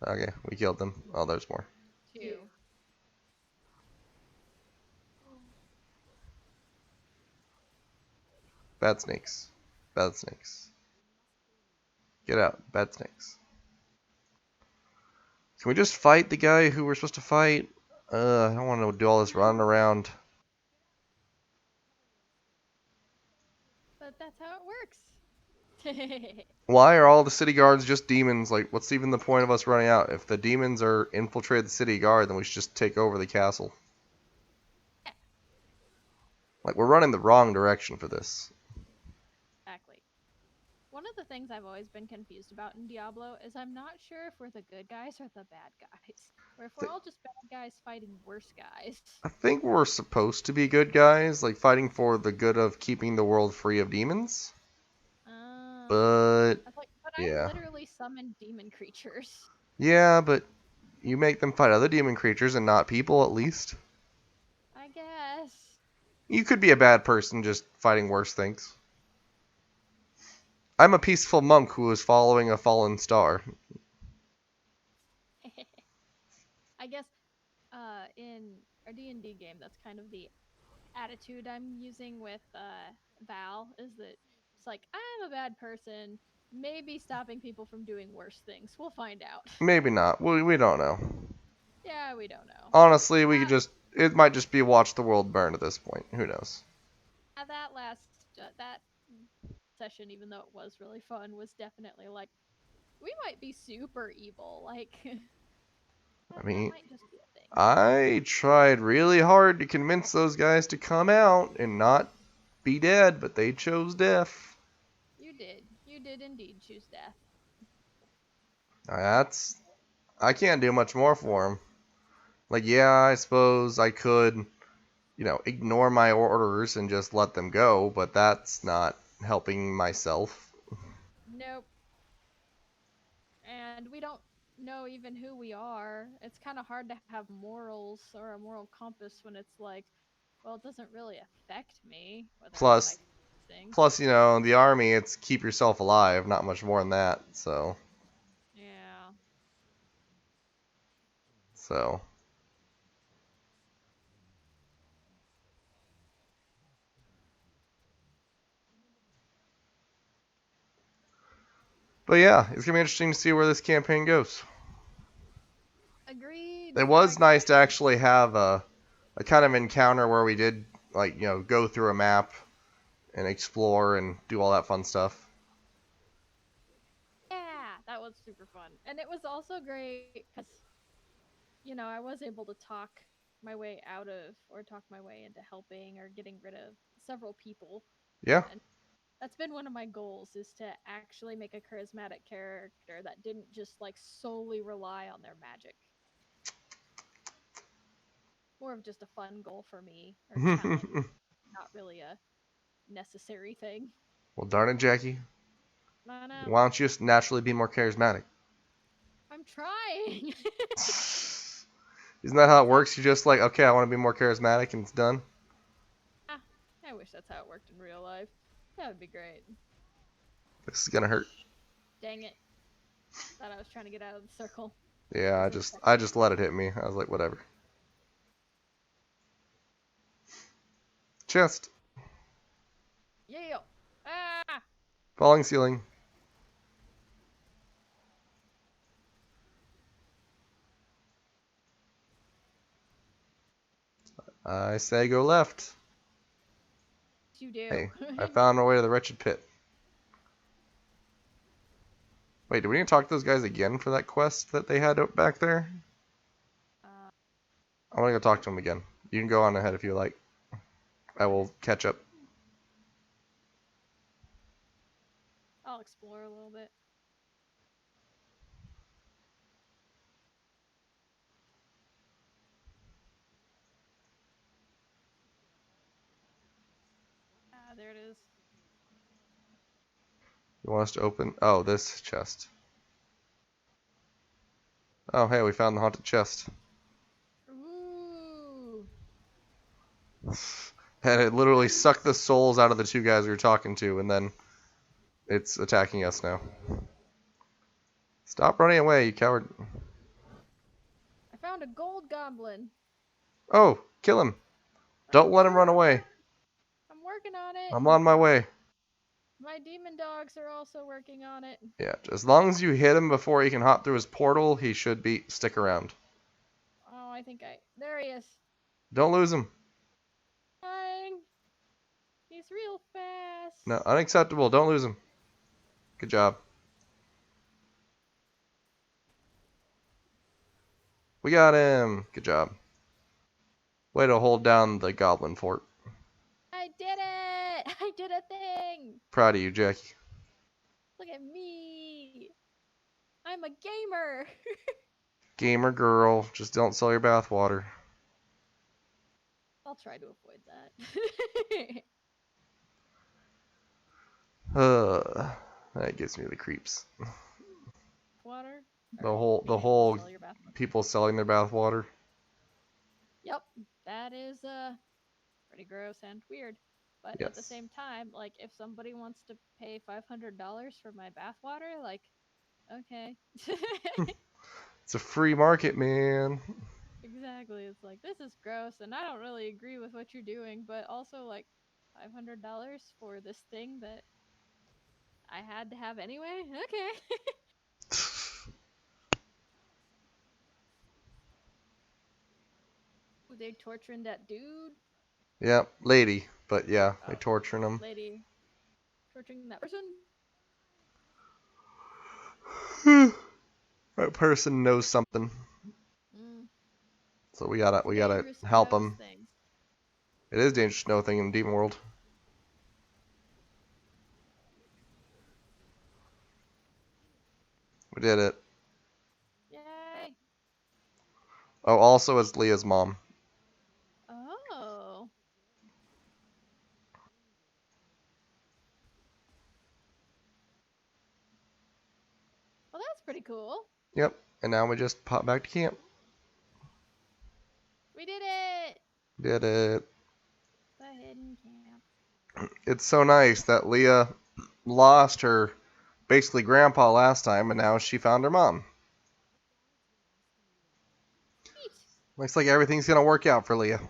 Okay, we killed them. Oh, there's more. 2. Bad snakes. Bad snakes. Get out, bad snakes. Can we just fight the guy who we're supposed to fight? I don't want to do all this running around. But that's how it works. Why are all the city guards just demons? Like, what's even the point of us running out? If the demons are infiltrated the city guard, then we should just take over the castle. Like, we're running the wrong direction for this. Exactly. One of the things I've always been confused about in Diablo is I'm not sure if we're the good guys or the bad guys. Or if we're all just bad guys fighting worse guys. I think we're supposed to be good guys, like fighting for the good of keeping the world free of demons. But, I was like, but I yeah. literally summoned demon creatures. Yeah, but you make them fight other demon creatures and not people, at least. I guess. You could be a bad person just fighting worse things. I'm a peaceful monk who is following a fallen star. I guess in our D&D game, that's kind of the attitude I'm using with Val, is that it's like, I'm a bad person, maybe stopping people from doing worse things. We'll find out. Maybe not. We don't know. Yeah, we don't know. Honestly, we could just. It might just be watch the world burn at this point. Who knows? That last that session, even though it was really fun, was definitely like, we might be super evil. Like, I that mean, might just be a thing. I tried really hard to convince those guys to come out and not be dead, but they chose death. You did. You did indeed choose death. That's. I can't do much more for them. Like, yeah, I suppose I could, ignore my orders and just let them go, but that's not helping myself. Nope. And we don't know even who we are. It's kind of hard to have morals or a moral compass when it's like, well, it doesn't really affect me whether or not I Plus, do these things. the army, it's keep yourself alive, not much more than that. Yeah. So, but yeah, it's gonna be interesting to see where this campaign goes. Agreed. It So was nice to excited. actually have a kind of encounter where we did go through a map and explore and do all that fun stuff. Yeah, that was super fun. And it was also great because, I was able to talk my way out of or talk my way into helping or getting rid of several people. Yeah. And that's been one of my goals, is to actually make a charismatic character that didn't just like solely rely on their magic. More of just a fun goal for me, or challenge, not really a necessary thing. Well, darn it, Jackie. I know. Why don't you just naturally be more charismatic? I'm trying. Isn't that how it It's like, works? You just like, okay, I want to be more charismatic and it's done? ah, I wish that's how it worked in real life. That would be great. This is gonna hurt. Dang it. Thought I was trying to get out of the circle. Yeah, Just I for a just second. I just let it hit me. I was like, whatever. Chest. Yeah. Ah! Falling ceiling. I say go left. You do. Hey, I found my way to the wretched pit. Wait, do we need to talk to those guys again for that quest that they had back there? uh, I want to go talk to them again. You can go on ahead if you like. I will catch up. I'll explore a little bit. Ah, there it is. You want us to open? Oh, this chest. Oh, hey, we found the haunted chest. Ooh. And it literally sucked the souls out of the two guys we were talking to, and then it's attacking us now. Stop running away, you coward. I found a gold goblin. Oh, kill him. Don't let him run away. I'm working on it. I'm on my way. My demon dogs are also working on it. Yeah, as long as you hit him before he can hop through his portal, he should stick around. Oh, I think there he is. Don't lose him. Flying. He's real fast. No, unacceptable. Don't lose him. Good job. We got him. Good job. Way to hold down the goblin fort. I did it! I did a thing! Proud of you, Jackie. Look at me! I'm a gamer! Gamer girl. Just don't sell your bathwater. I'll try to avoid that. That gives me the creeps. Water? The Or whole being able to sell your bathwater. people selling their bathwater. Yep, that is pretty gross and weird. But at the Yes. same time, like if somebody wants to pay $500 for my bathwater, like, okay. It's a free market, man. Exactly. It's like this is gross, and I don't really agree with what you're doing, but also like $500 for this thing that I had to have anyway. Okay. Ooh, they torturing that dude. Yep, lady. But yeah, they Oh, torturing them. lady, torturing that person. That person knows something, Mm, so we gotta dangerous to help know them. things. It is dangerous to know a thing in Demon World. We did it. Yay! Oh, also as Leah's mom. Oh, well, that's pretty cool. Yep. And now we just pop back to camp. We did it. Did it. The hidden camp. It's so nice that Leah lost her basically grandpa last time, and now she found her mom. Sweet. Looks like everything's gonna work out for Leah.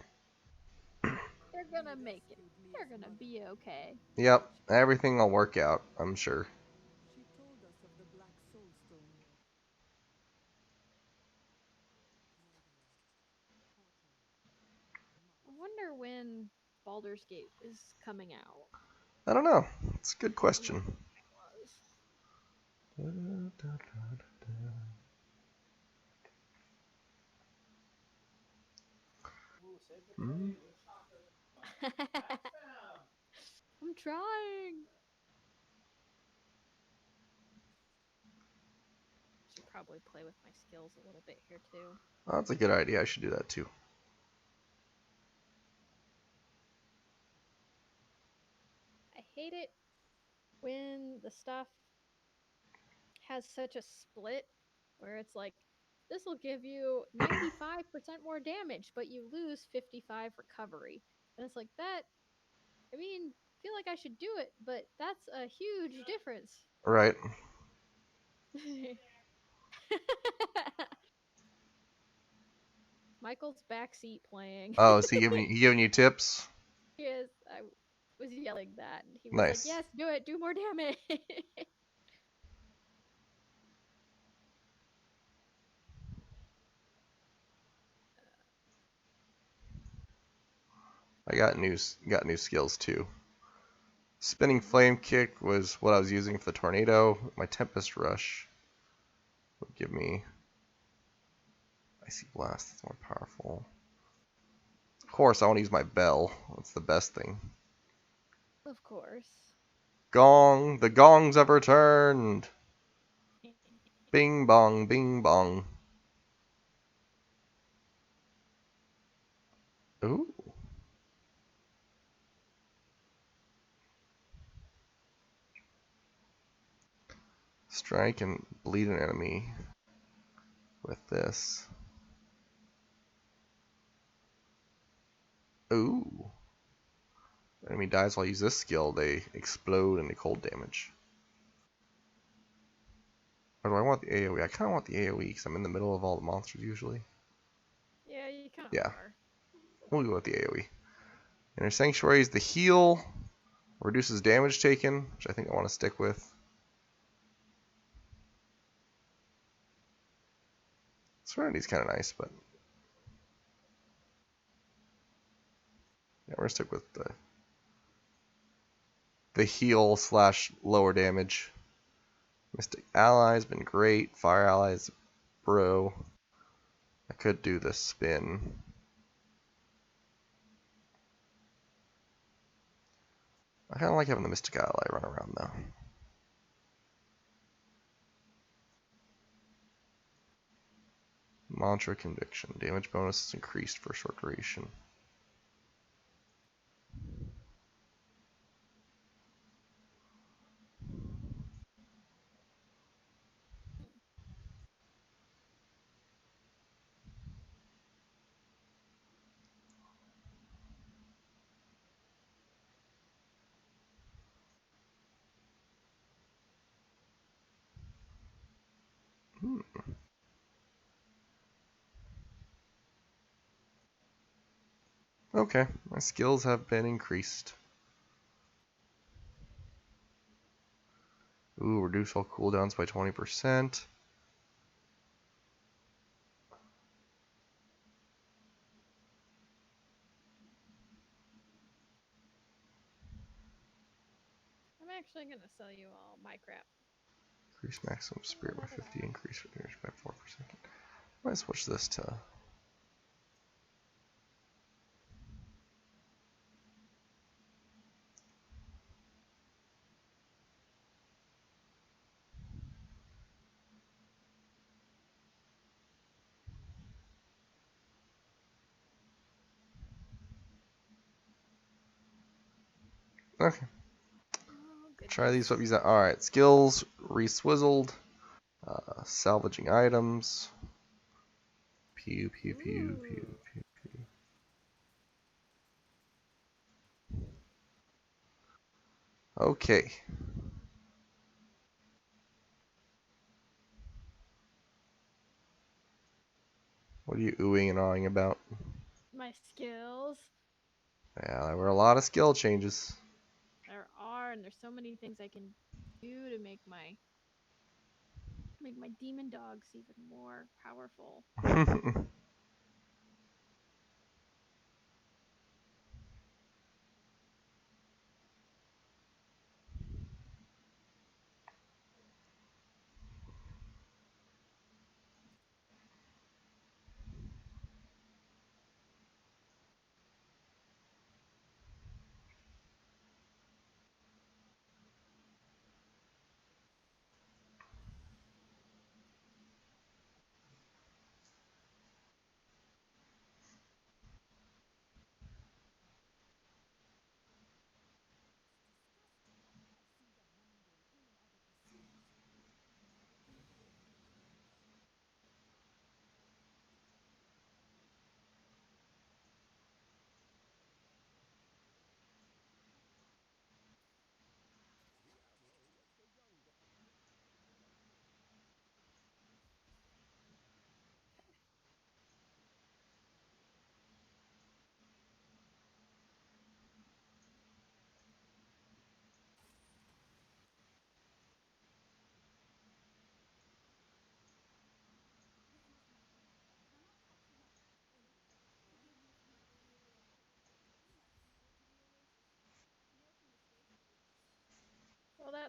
They're gonna make it. They're gonna be okay. Yep, everything will work out, I'm sure. She told us of the Black Soul Stone. I wonder when Baldur's Gate is coming out. I don't know. It's a good When the question. was. Hmm? I'm trying. Should probably play with my skills a little bit here too. Oh, that's a good idea. I should do that too. I hate it when the stuff has such a split where it's like this will give you 95% more damage, but you lose 55 recovery. And it's like that. I mean, feel like I should do it, but that's a huge difference. Right. Michael's backseat playing. Oh, is he giving you tips? Yes, I was yelling that, and he was like, Nice. "Yes, do it. Do more damage." I got new skills too. Spinning Flame Kick was what I was using for the tornado. My Tempest Rush would give me Icy Blast. That's more powerful. Of course, I want to use my bell. That's the best thing. Of course. Gong! The gongs have returned! Bing bong, bing bong. Ooh. Strike and bleed an enemy with this. Ooh. Enemy dies while I use this skill, they explode and they cold damage. Or do I want the AoE? I kind of want the AoE because I'm in the middle of all the monsters usually. Yeah, you kind of Yeah. are. We'll go with the AoE. Inner Sanctuary is the heal. Reduces damage taken, which I think I want to stick with. Serenity's kind of nice, but yeah, we're going to stick with the heal slash lower damage. Mystic Ally's been great. Fire Allies, bro. I could do this spin. I kind of like having the Mystic Ally run around though. Mantra Conviction. Damage bonus is increased for a short duration. Okay, my skills have been increased. Ooh, reduce all cooldowns by 20%. I'm actually gonna sell you all my crap. Increase maximum spirit by 50, increase damage by 4%. Might switch this to... Okay, Oh, try these. goodness. What use that? Alright, skills, re-swizzled. Salvaging items. Pew, pew, pew, pew, Ooh. pew, pew. Okay. What are you oohing and awing about? My skills. Yeah, there were a lot of skill changes. There are, and there's so many things I can do to make my demon dogs even more powerful.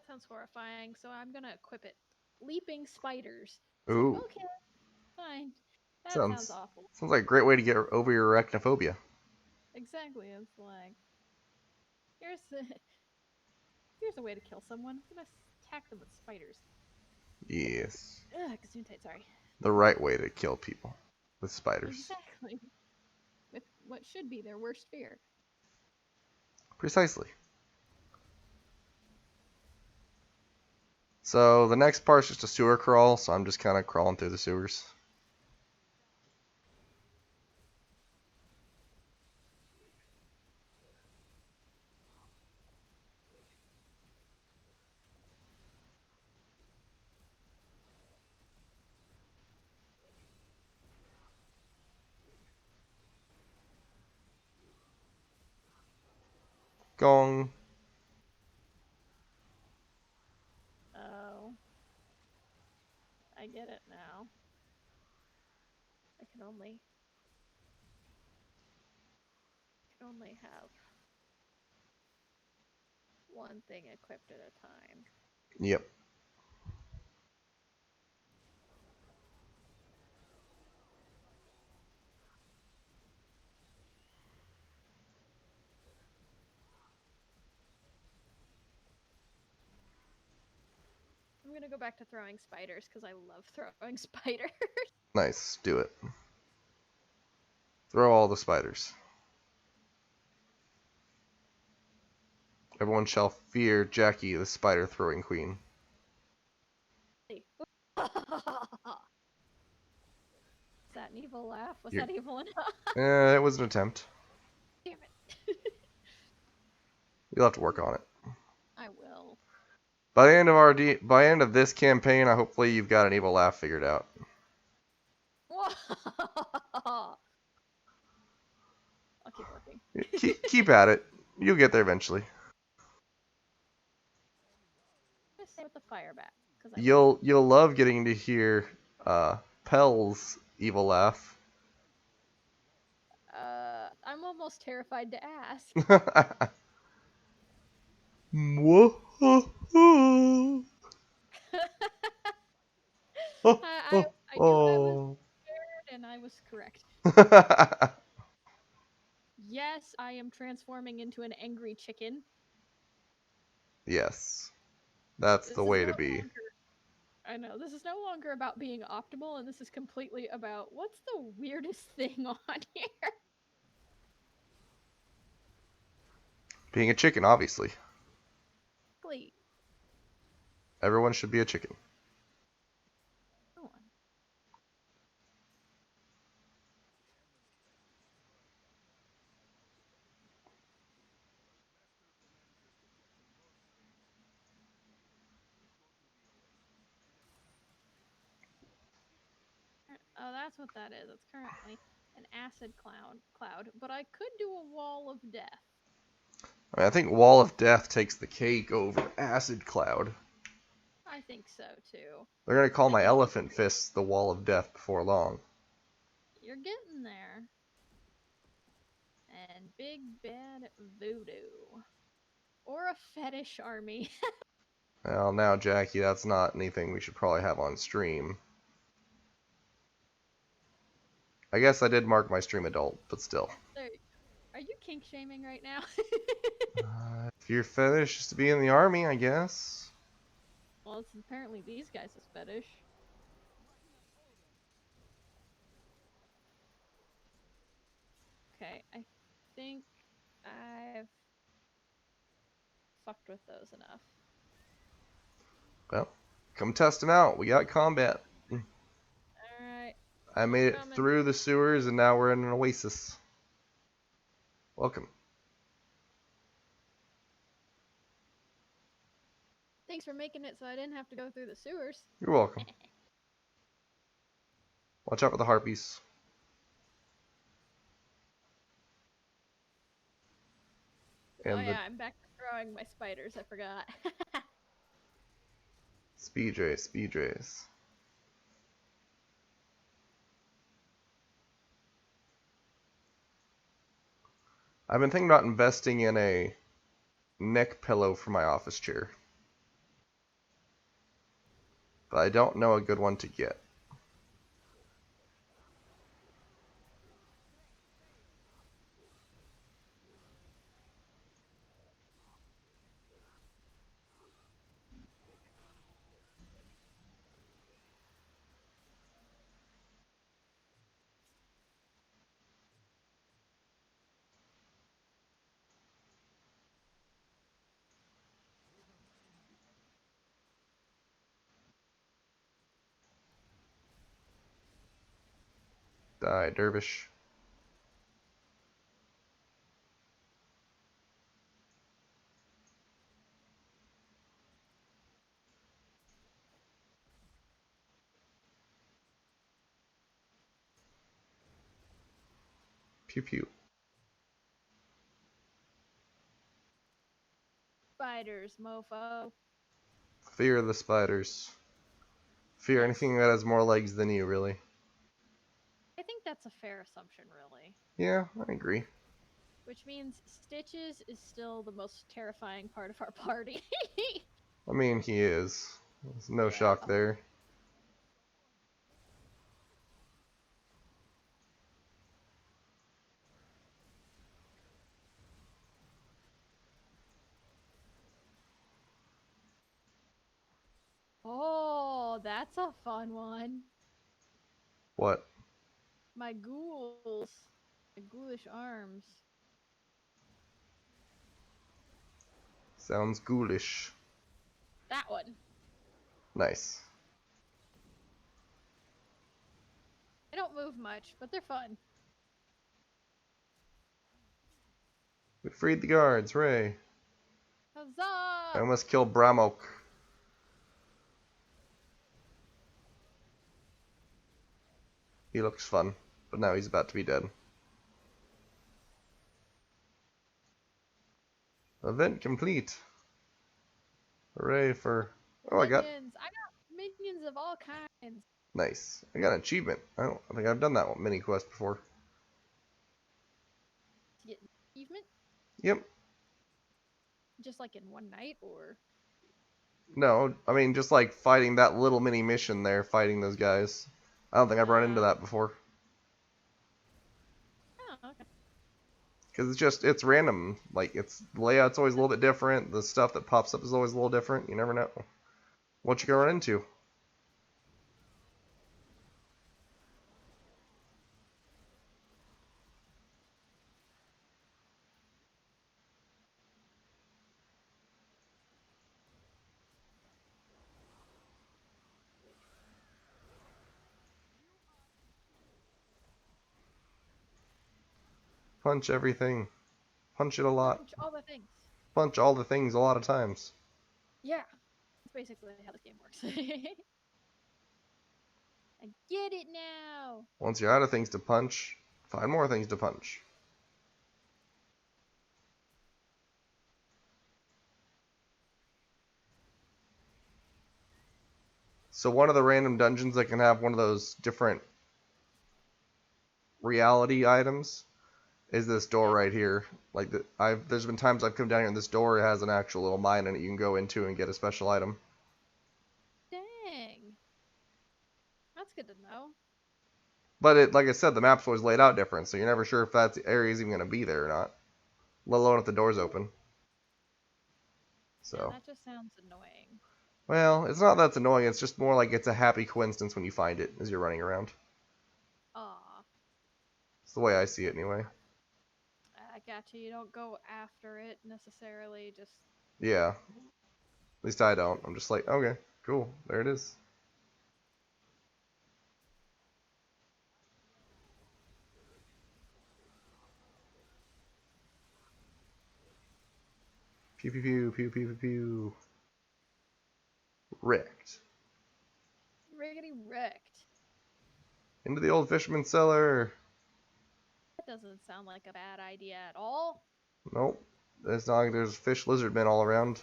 that sounds horrifying. So I'm gonna equip it. Leaping spiders. It's like, Ooh, okay, fine. That sounds sounds awful. sounds like a great way to get over your arachnophobia. Exactly. It's like here's the, here's a way to kill someone. I'm gonna attack them with spiders. Yes, Ugh, Gesundheit, sorry. the right way to kill people with spiders. Exactly. With what should be their worst fear. Precisely. So the next part's just a sewer crawl, so I'm just kind of crawling through the sewers. Gong. Oh, I get it now. I can only have one thing equipped at a time. Yep. I'm gonna go back to throwing spiders because I love throwing spiders. Nice. Do it. Throw all the spiders. Everyone shall fear Jackie, the spider throwing queen. Is that an evil laugh? Was You're... that evil enough? It was an attempt. Damn it. You'll have to work on it. I will. By the end of this campaign, hopefully you've got an evil laugh figured out. I'll keep working. Keep at it. You'll get there eventually. I'm gonna stay with the fire bat because I You'll love getting to hear Pell's evil laugh. I'm almost terrified to ask. I knew I was scared and I was correct. Yes, I am transforming into an angry chicken. Yes, that's This the is way no to be. longer. I know this is no longer about being optimal, and this is completely about what's the weirdest thing on here. Being a chicken, obviously. Glee. Everyone should be a chicken. Go on. Oh, that's what that is. It's currently an acid cloud, but I could do a wall of death. I think Wall of Death takes the cake over Acid Cloud. I think so too. They're gonna call I my think Elephant Fists the Wall of Death before long. you're getting there. And big bad voodoo. Or a fetish army. Well, now, Jackie, that's not anything we should probably have on stream. I guess I did mark my stream adult, but still. So, are you kink shaming right now? If your fetish is to be in the army, I guess. Well, it's apparently these guys' fetish. Okay, I think I've fucked with those enough. Well, come test them out. We got combat. Alright. I made it Coming. through the sewers, and now we're in an oasis. Welcome. Thanks for making it so I didn't have to go through the sewers. You're welcome. Watch out for the harpies. Oh And the yeah, I'm back to throwing my spiders, I forgot. speed race, speed race. I've been thinking about investing in a neck pillow for my office chair. but I don't know a good one to get. Die, dervish. Pew pew. Spiders, mofo. Fear the spiders. Fear Yes. anything that has more legs than you, really. I think that's a fair assumption, really. Yeah, I agree. Which means Stitches is still the most terrifying part of our party. I mean, he is. There's no Yeah. shock there. Oh, that's a fun one. What? My ghouls. My ghoulish arms. Sounds ghoulish. That one. Nice. They don't move much, but they're fun. We freed the guards, hooray. I Huzzah! almost killed Bramok. He looks fun, but now he's about to be dead. Event complete. Hooray for... Oh, I got... Minions! I got minions of all kinds. Nice. I got an achievement. I think I've done that one mini quest before. To get an achievement? Yep. Just like in one night, or? No, I mean just like fighting that little mini mission there, fighting those guys. I don't think I've run into that before. Oh, okay. Because it's random. Like, the layout's always a little bit different. The stuff that pops up is always a little different. You never know what you're going to run into. Punch everything. Punch it a lot. Punch all the things. Punch all the things a lot of times. Yeah. That's basically how this game works. I get it now! Once you're out of things to punch, find more things to punch. So one of the random dungeons that can have one of those different reality items is this door right here. Like, there's been times I've come down here and this door has an actual little mine in it you can go into and get a special item. Dang. That's good to know. But like I said, the map's always laid out different, so you're never sure if that area is even going to be there or not. Let alone if the door's open. So, Yeah, that just sounds annoying. well, it's not that's annoying. It's just more like it's a happy coincidence when you find it as you're running around. Aw. It's the way I see it anyway. I gotcha. You don't go after it necessarily, just... Yeah. At least I don't. I'm just like, okay, cool. There it is. Pew pew pew pew pew pew pew. Wrecked. Riggedy wrecked. Into the old fisherman's cellar. That doesn't sound like a bad idea at all. Nope. It's not like there's fish lizard men all around.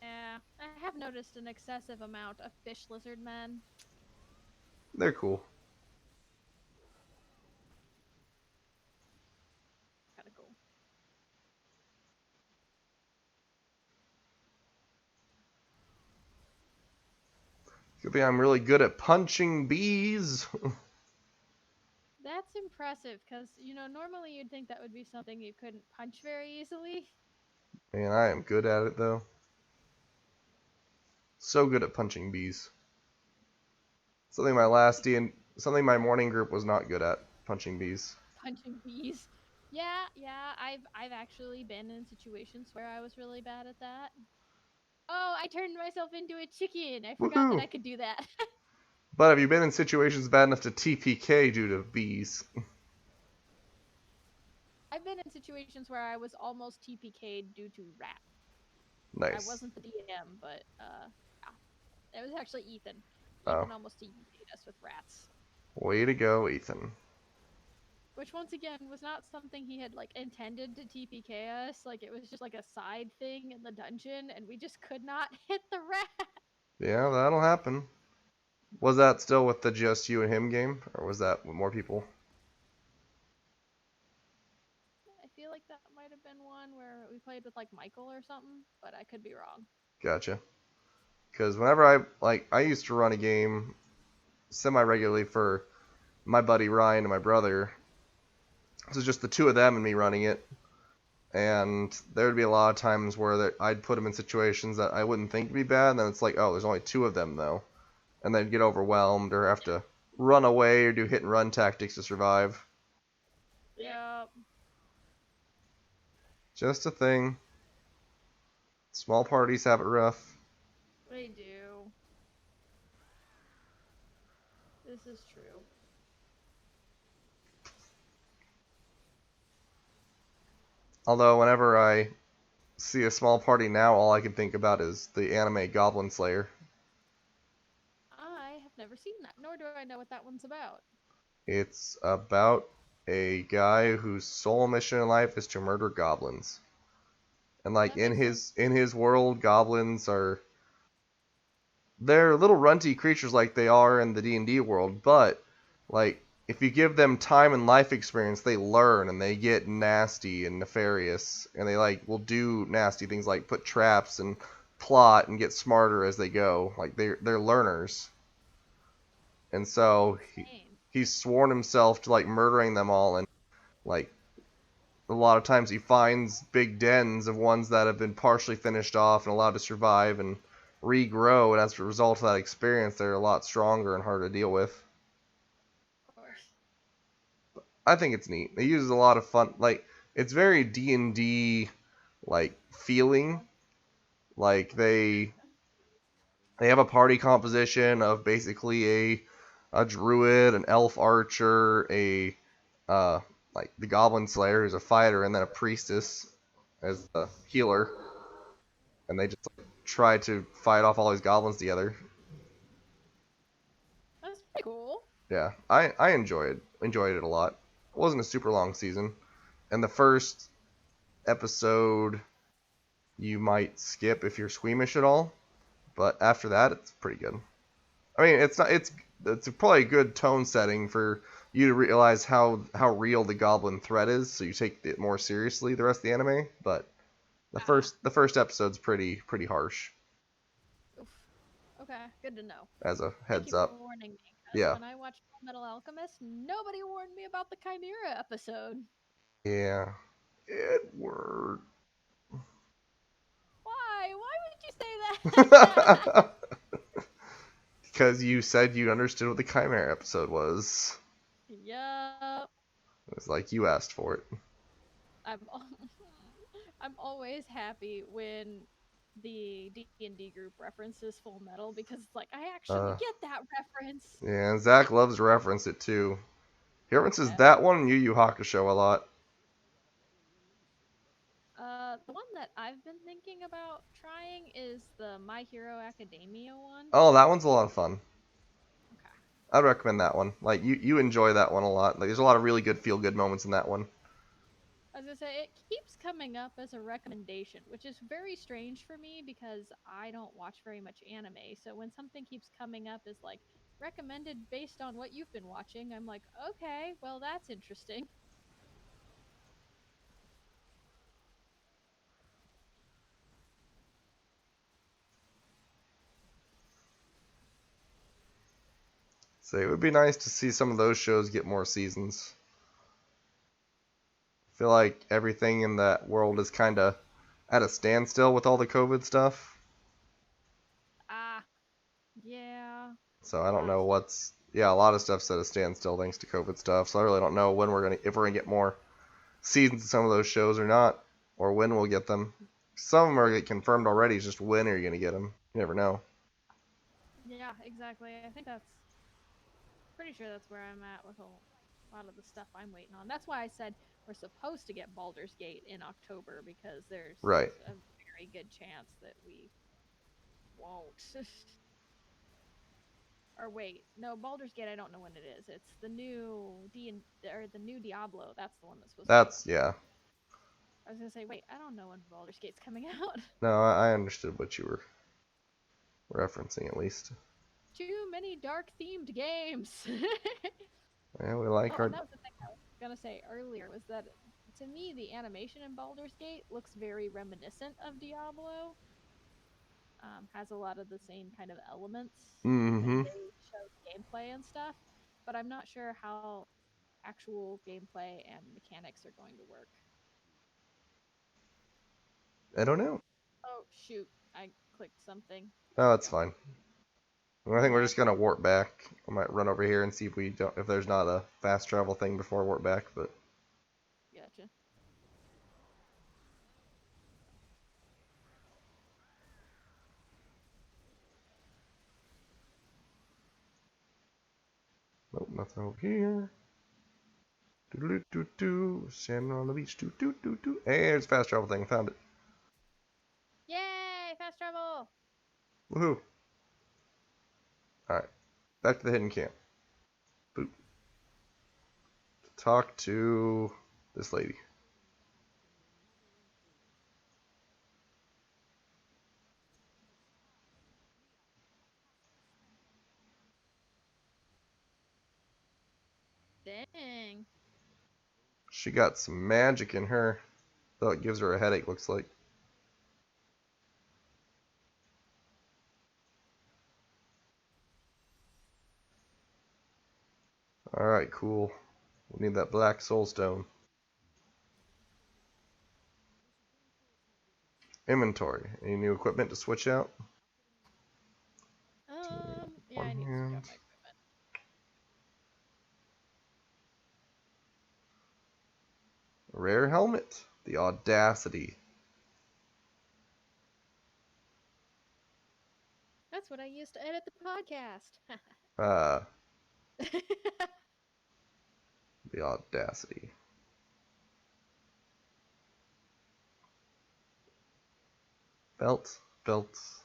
Yeah, I have noticed an excessive amount of fish lizard men. They're cool. Kinda cool. Good thing I'm really good at punching bees. That's impressive, because, normally you'd think that would be something you couldn't punch very easily. Man, I am good at it though. So good at punching bees. Something something my morning group was not good at, punching bees. Punching bees. Yeah, I've actually been in situations where I was really bad at that. Oh, I turned myself into a chicken. I forgot that Woohoo! I could do that. But have you been in situations bad enough to TPK due to bees? I've been in situations where I was almost TPK'd due to rat. I Nice. wasn't the DM, but yeah, it was actually Ethan. Oh, Ethan almost TPK'd us with rats. way to go, Ethan. Which once again was not something he had like intended to TPK us. Like it was just like a side thing in the dungeon, and we just could not hit the rat. Yeah, that'll happen. Was that still with the just you and him game, or was that with more people? I feel like that might have been one where we played with like Michael or something, but I could be wrong. Gotcha. Because whenever I used to run a game semi-regularly for my buddy Ryan and my brother. So just the two of them and me running it. And there would be a lot of times where I'd put them in situations that I wouldn't think would be bad, and then it's like, oh, there's only two of them though, and they'd get overwhelmed or have to run away or do hit and run tactics to survive. Yep. Just a thing. Small parties have it rough. They do. This is true. Although whenever I see a small party now, all I can think about is the anime Goblin Slayer. I have never seen that, nor do I know what that one's about. It's about a guy whose sole mission in life is to murder goblins. And like That makes sense. in his world, goblins are they're little runty creatures like they are in the D&D world, but like if you give them time and life experience, they learn and they get nasty and nefarious, and they like will do nasty things like put traps and plot and get smarter as they go. Like they're learners. And so Insane. he's sworn himself to like murdering them all, and like a lot of times he finds big dens of ones that have been partially finished off and allowed to survive and regrow, and as a result of that experience, they're a lot stronger and harder to deal with. Of course. I think it's neat. It uses a lot of fun, like it's very D&D like feeling. Like they have a party composition of basically a druid, an elf archer, a uh like the goblin slayer who's a fighter, and then a priestess as the healer, and they just like, try to fight off all these goblins together. That's pretty cool. Yeah, I enjoyed it a lot. It wasn't a super long season, and the first episode you might skip if you're squeamish at all, but after that it's pretty good. I mean, it's probably a good tone setting for you to realize how real the goblin threat is, so you take it more seriously the rest of the anime. But the first episode's pretty harsh Oof. Okay, good to know. as a Thank heads you for up. warning me, because Yeah, when I watched Full Metal Alchemist, nobody warned me about the Chimera episode. yeah, Edward. Why? Why would you say that? Because you said you understood what the Chimera episode was. Yup. It was like you asked for it. I'm I'm always happy when the D&D group references Full Metal, because it's like I actually Uh, get that reference. yeah, and Zach loves to reference it too. He references Yeah. that one and Yu Yu Hakusho a lot. The one that I've been thinking about trying is the My Hero Academia one. Oh, that one's a lot of fun. Okay. I'd recommend that one. Like you enjoy that one a lot. Like there's a lot of really good feel good moments in that one. I was gonna say, it keeps coming up as a recommendation, which is very strange for me because I don't watch very much anime. So when something keeps coming up as like recommended based on what you've been watching, I'm like, okay, well that's interesting. So it would be nice to see some of those shows get more seasons. I feel like everything in that world is kind of at a standstill with all the COVID stuff. Ah, yeah. So I A don't lot of know stuff. what's a lot of stuff's at a standstill thanks to COVID stuff. So I really don't know when if we're gonna get more seasons of some of those shows or not, or when we'll get them. Some of them are confirmed already. It's just when are you gonna get them? You never know. Yeah, exactly. I think that's pretty sure that's where I'm at with a lot of the stuff I'm waiting on. That's why I said we're supposed to get Baldur's Gate in October because there's Right. a very good chance that we won't. Or wait, no, Baldur's Gate. I don't know when it is. It's the new the new Diablo. That's the one that's supposed to be in That's October. yeah. I was gonna say, wait, I don't know when Baldur's Gate's coming out. No, I understood what you were referencing at least. Too many dark themed games. Yeah, we like Oh, and our that was the thing I was gonna say earlier was that to me the animation in Baldur's Gate looks very reminiscent of Diablo. Has a lot of the same kind of elements, and then mm-hmm. they showed gameplay and stuff, but I'm not sure how actual gameplay and mechanics are going to work. I don't know. Oh shoot, I clicked something. There Oh, we that's go. fine. I think we're Yeah, just gonna warp back. I might run over here and see if there's not a fast travel thing before I warp back, but gotcha. nope, nothing over here. Do standing on the beach. Do. Hey, there's a fast travel thing. Found it. Yay, fast travel! Woohoo! All right, back to the hidden camp. Boop. Talk to this lady. Dang. She got some magic in her, though it gives her a headache. Looks like. All right, cool. We need that black soul stone. Inventory. Any new equipment to switch out? Yeah, One I need to switch out hand. my equipment. Rare helmet. The audacity. That's what I used to edit the podcast. Uh, the audacity. Belt. Belts.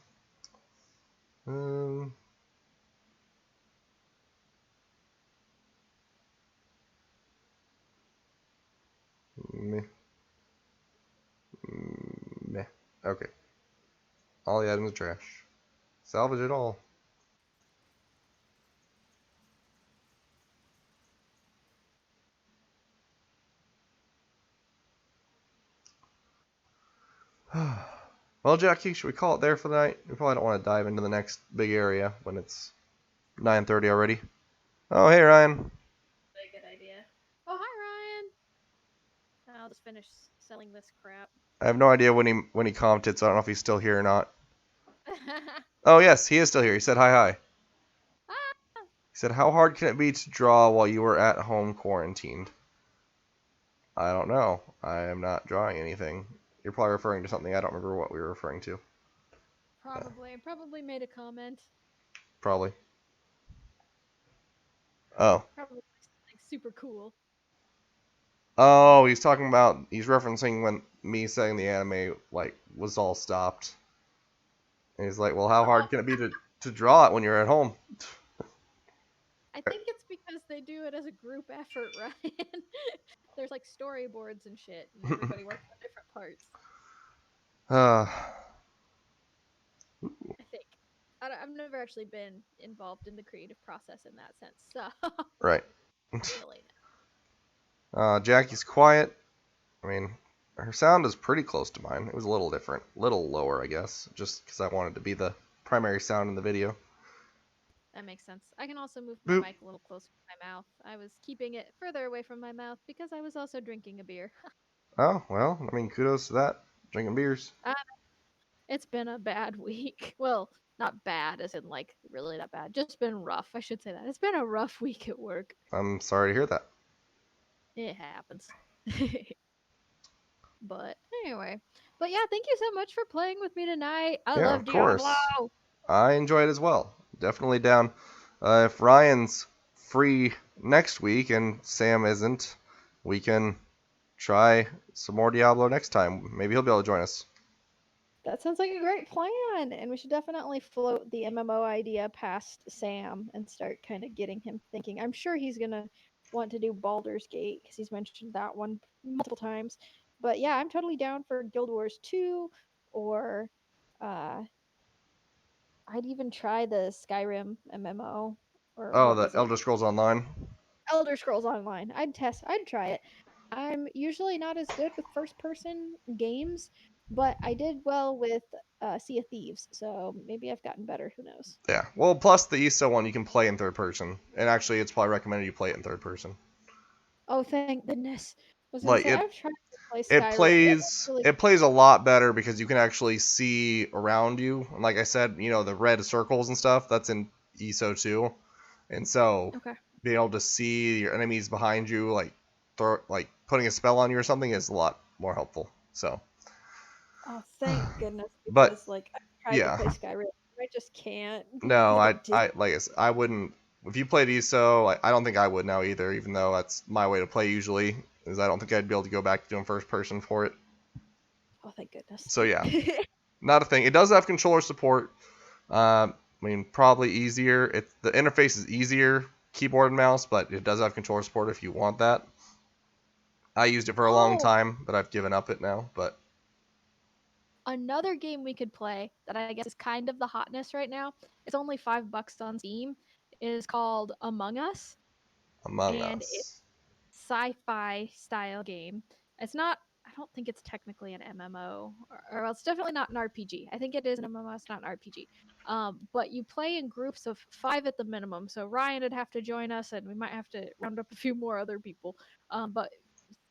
Um. Meh. Meh. Okay. All the items are trash. Salvage it all. Well, Jackie, should we call it there for the night? We probably don't want to dive into the next big area when it's 9:30 already. Oh, hey, Ryan. Really good idea. Oh, hi, Ryan. I'll just finish selling this crap. I have no idea when he commented, so I don't know if he's still here or not. Oh, yes, he is still here. He said hi. Ah! He said, how hard can it be to draw while you were at home quarantined? I don't know. I am not drawing anything. You're probably referring to something. I don't remember what we were referring to. Probably made a comment. Probably. Oh. Probably something super cool. Oh, he's referencing when me saying the anime, like, was all stopped. And he's like, well, how hard Oh, can it be to draw it when you're at home? I think it's because they do it as a group effort, Ryan. There's like storyboards and shit, and everybody works on different parts. uh, I think. I've never actually been involved in the creative process in that sense, so right. really. Jackie's quiet. I mean, her sound is pretty close to mine. It was a little different. Little lower, I guess, just because I wanted to be the primary sound in the video. That makes sense. I can also move my Boop. mic a little closer to my mouth. I was keeping it further away from my mouth because I was also drinking a beer. Oh, well, I mean, kudos to that. Drinking beers. Uh, it's been a bad week. Well, not bad as in like really not bad. Just been rough. I should say that. It's been a rough week at work. I'm sorry to hear that. It happens. But anyway. But yeah, thank you so much for playing with me tonight. I Yeah, love of Diablo. course. I enjoy it as well. Definitely down. If Ryan's free next week and Sam isn't, we can try some more Diablo next time. Maybe he'll be able to join us. That sounds like a great plan, and we should definitely float the MMO idea past Sam and start kind of getting him thinking. I'm sure he's gonna want to do Baldur's Gate because he's mentioned that one multiple times. But yeah, I'm totally down for Guild Wars 2, or uh, I'd even try the Skyrim MMO, or Oh, what the was it? Elder Scrolls Online. Elder Scrolls Online. I'd try it. I'm usually not as good with first person games, but I did well with Sea of Thieves, so maybe I've gotten better. Who knows? Yeah. Well, plus the ESO one you can play in third person, and actually, it's probably recommended you play it in third person. Oh, thank goodness. I was gonna Like say it, I've tried to play it Skyrim. It looks plays really it plays a lot better because you can actually see around you. And like I said, the red circles and stuff that's in ESO too, and so okay. being able to see your enemies behind you, like putting a spell on you or something, is a lot more helpful. So, Oh, thank goodness, but because like I tried to yeah, play Skyrim, I just can't no, get it. I like I said, I wouldn't. If you played ESO, I don't think I would now either. Even though that's my way to play usually, is I don't think I'd be able to go back to doing first person for it. Oh, thank goodness. So yeah, not a thing. It does have controller support. I mean, probably easier. The interface is easier, keyboard and mouse, but it does have controller support if you want that. I used it for a long Oh, time, but I've given up it now. But another game we could play that I guess is kind of the hotness right now. It's only $5 on Steam. Is called Among Us, Among and it's Us. sci-fi style game. It's not. I don't think it's technically an MMO, or it's definitely not an RPG. I think it is an MMO. It's not an RPG. But you play in groups of 5 at the minimum. So Ryan would have to join us, and we might have to round up a few more other people. But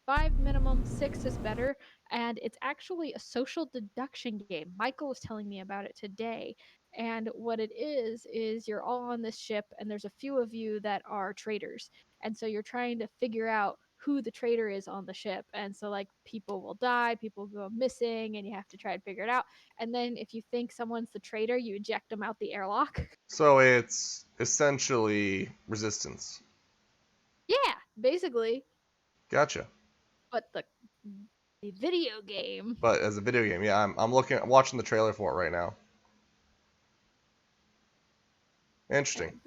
5 minimum, 6 is better, and it's actually a social deduction game. Michael was telling me about it today, and what it is you're all on this ship, and there's a few of you that are traitors, and so you're trying to figure out who the traitor is on the ship, and so like people will die, people go missing, and you have to try and figure it out. And then if you think someone's the traitor, you eject them out the airlock. So it's essentially Resistance. Yeah, basically, Gotcha. but the video game. But as a video game, yeah, I'm watching the trailer for it right now. Yeah, Interesting.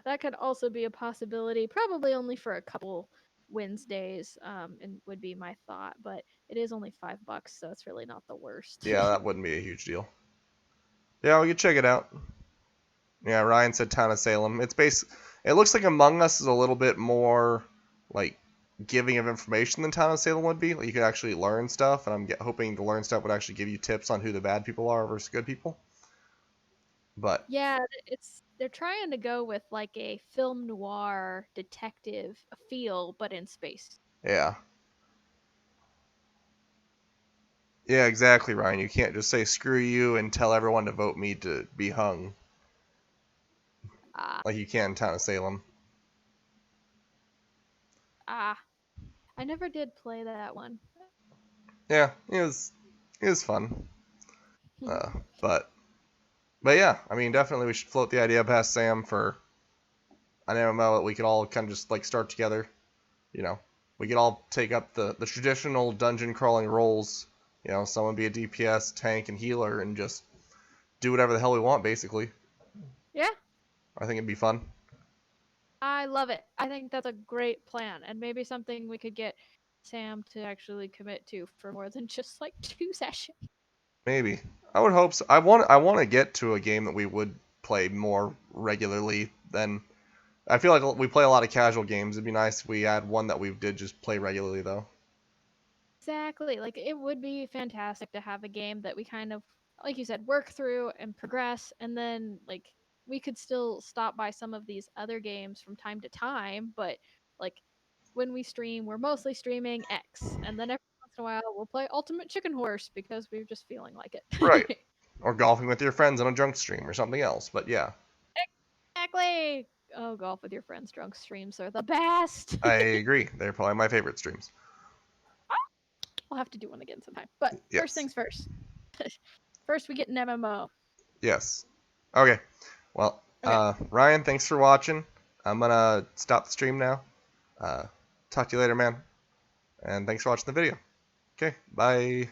that could also be a possibility. Probably only for a couple Wednesdays, and would be my thought. But it is only $5, so it's really not the worst. Yeah, that wouldn't be a huge deal. Yeah, we could check it out. Yeah, Ryan said Town of Salem. It looks like Among Us is a little bit more like giving of information than Town of Salem would be. Like you could actually learn stuff, and hoping to learn stuff would actually give you tips on who the bad people are versus good people. But Yeah, it's they're trying to go with like a film noir detective feel, but in space. yeah, yeah, exactly, Ryan. You can't just say screw you and tell everyone to vote me to be hung Ah, like you can in Town of Salem. ah, I never did play that one. Yeah, it was fun. Uh, but but yeah, I mean, definitely we should float the idea past Sam for an MMO that we could all kind of just like start together. You know, we could all take up the traditional dungeon crawling roles. Someone be a DPS, tank, and healer, and just do whatever the hell we want, basically. Yeah, I think it'd be fun. I love it. I think that's a great plan, and maybe something we could get Sam to actually commit to for more than just like 2 sessions. Maybe. I would hope so. I want to get to a game that we would play more regularly than. I feel like we play a lot of casual games. It'd be nice if we had one that we did just play regularly, though. Exactly. Like it would be fantastic to have a game that we kind of, like you said, work through and progress, and then like we could still stop by some of these other games from time to time, but like when we stream, we're mostly streaming X, and then every once in a while we'll play Ultimate Chicken Horse because we're just feeling like Right. it. Or golfing with your friends on a drunk stream or something else. But yeah, Exactly. Oh, golf with your friends drunk streams are the best. I agree. They're probably my favorite streams. We'll have to do one again sometime. But first Yes. things first. First, we get an MMO. Yes. Okay. Well, Okay. Ryan, thanks for watching. I'm gonna stop the stream now. Talk to you later, man. And thanks for watching the video. Okay, bye.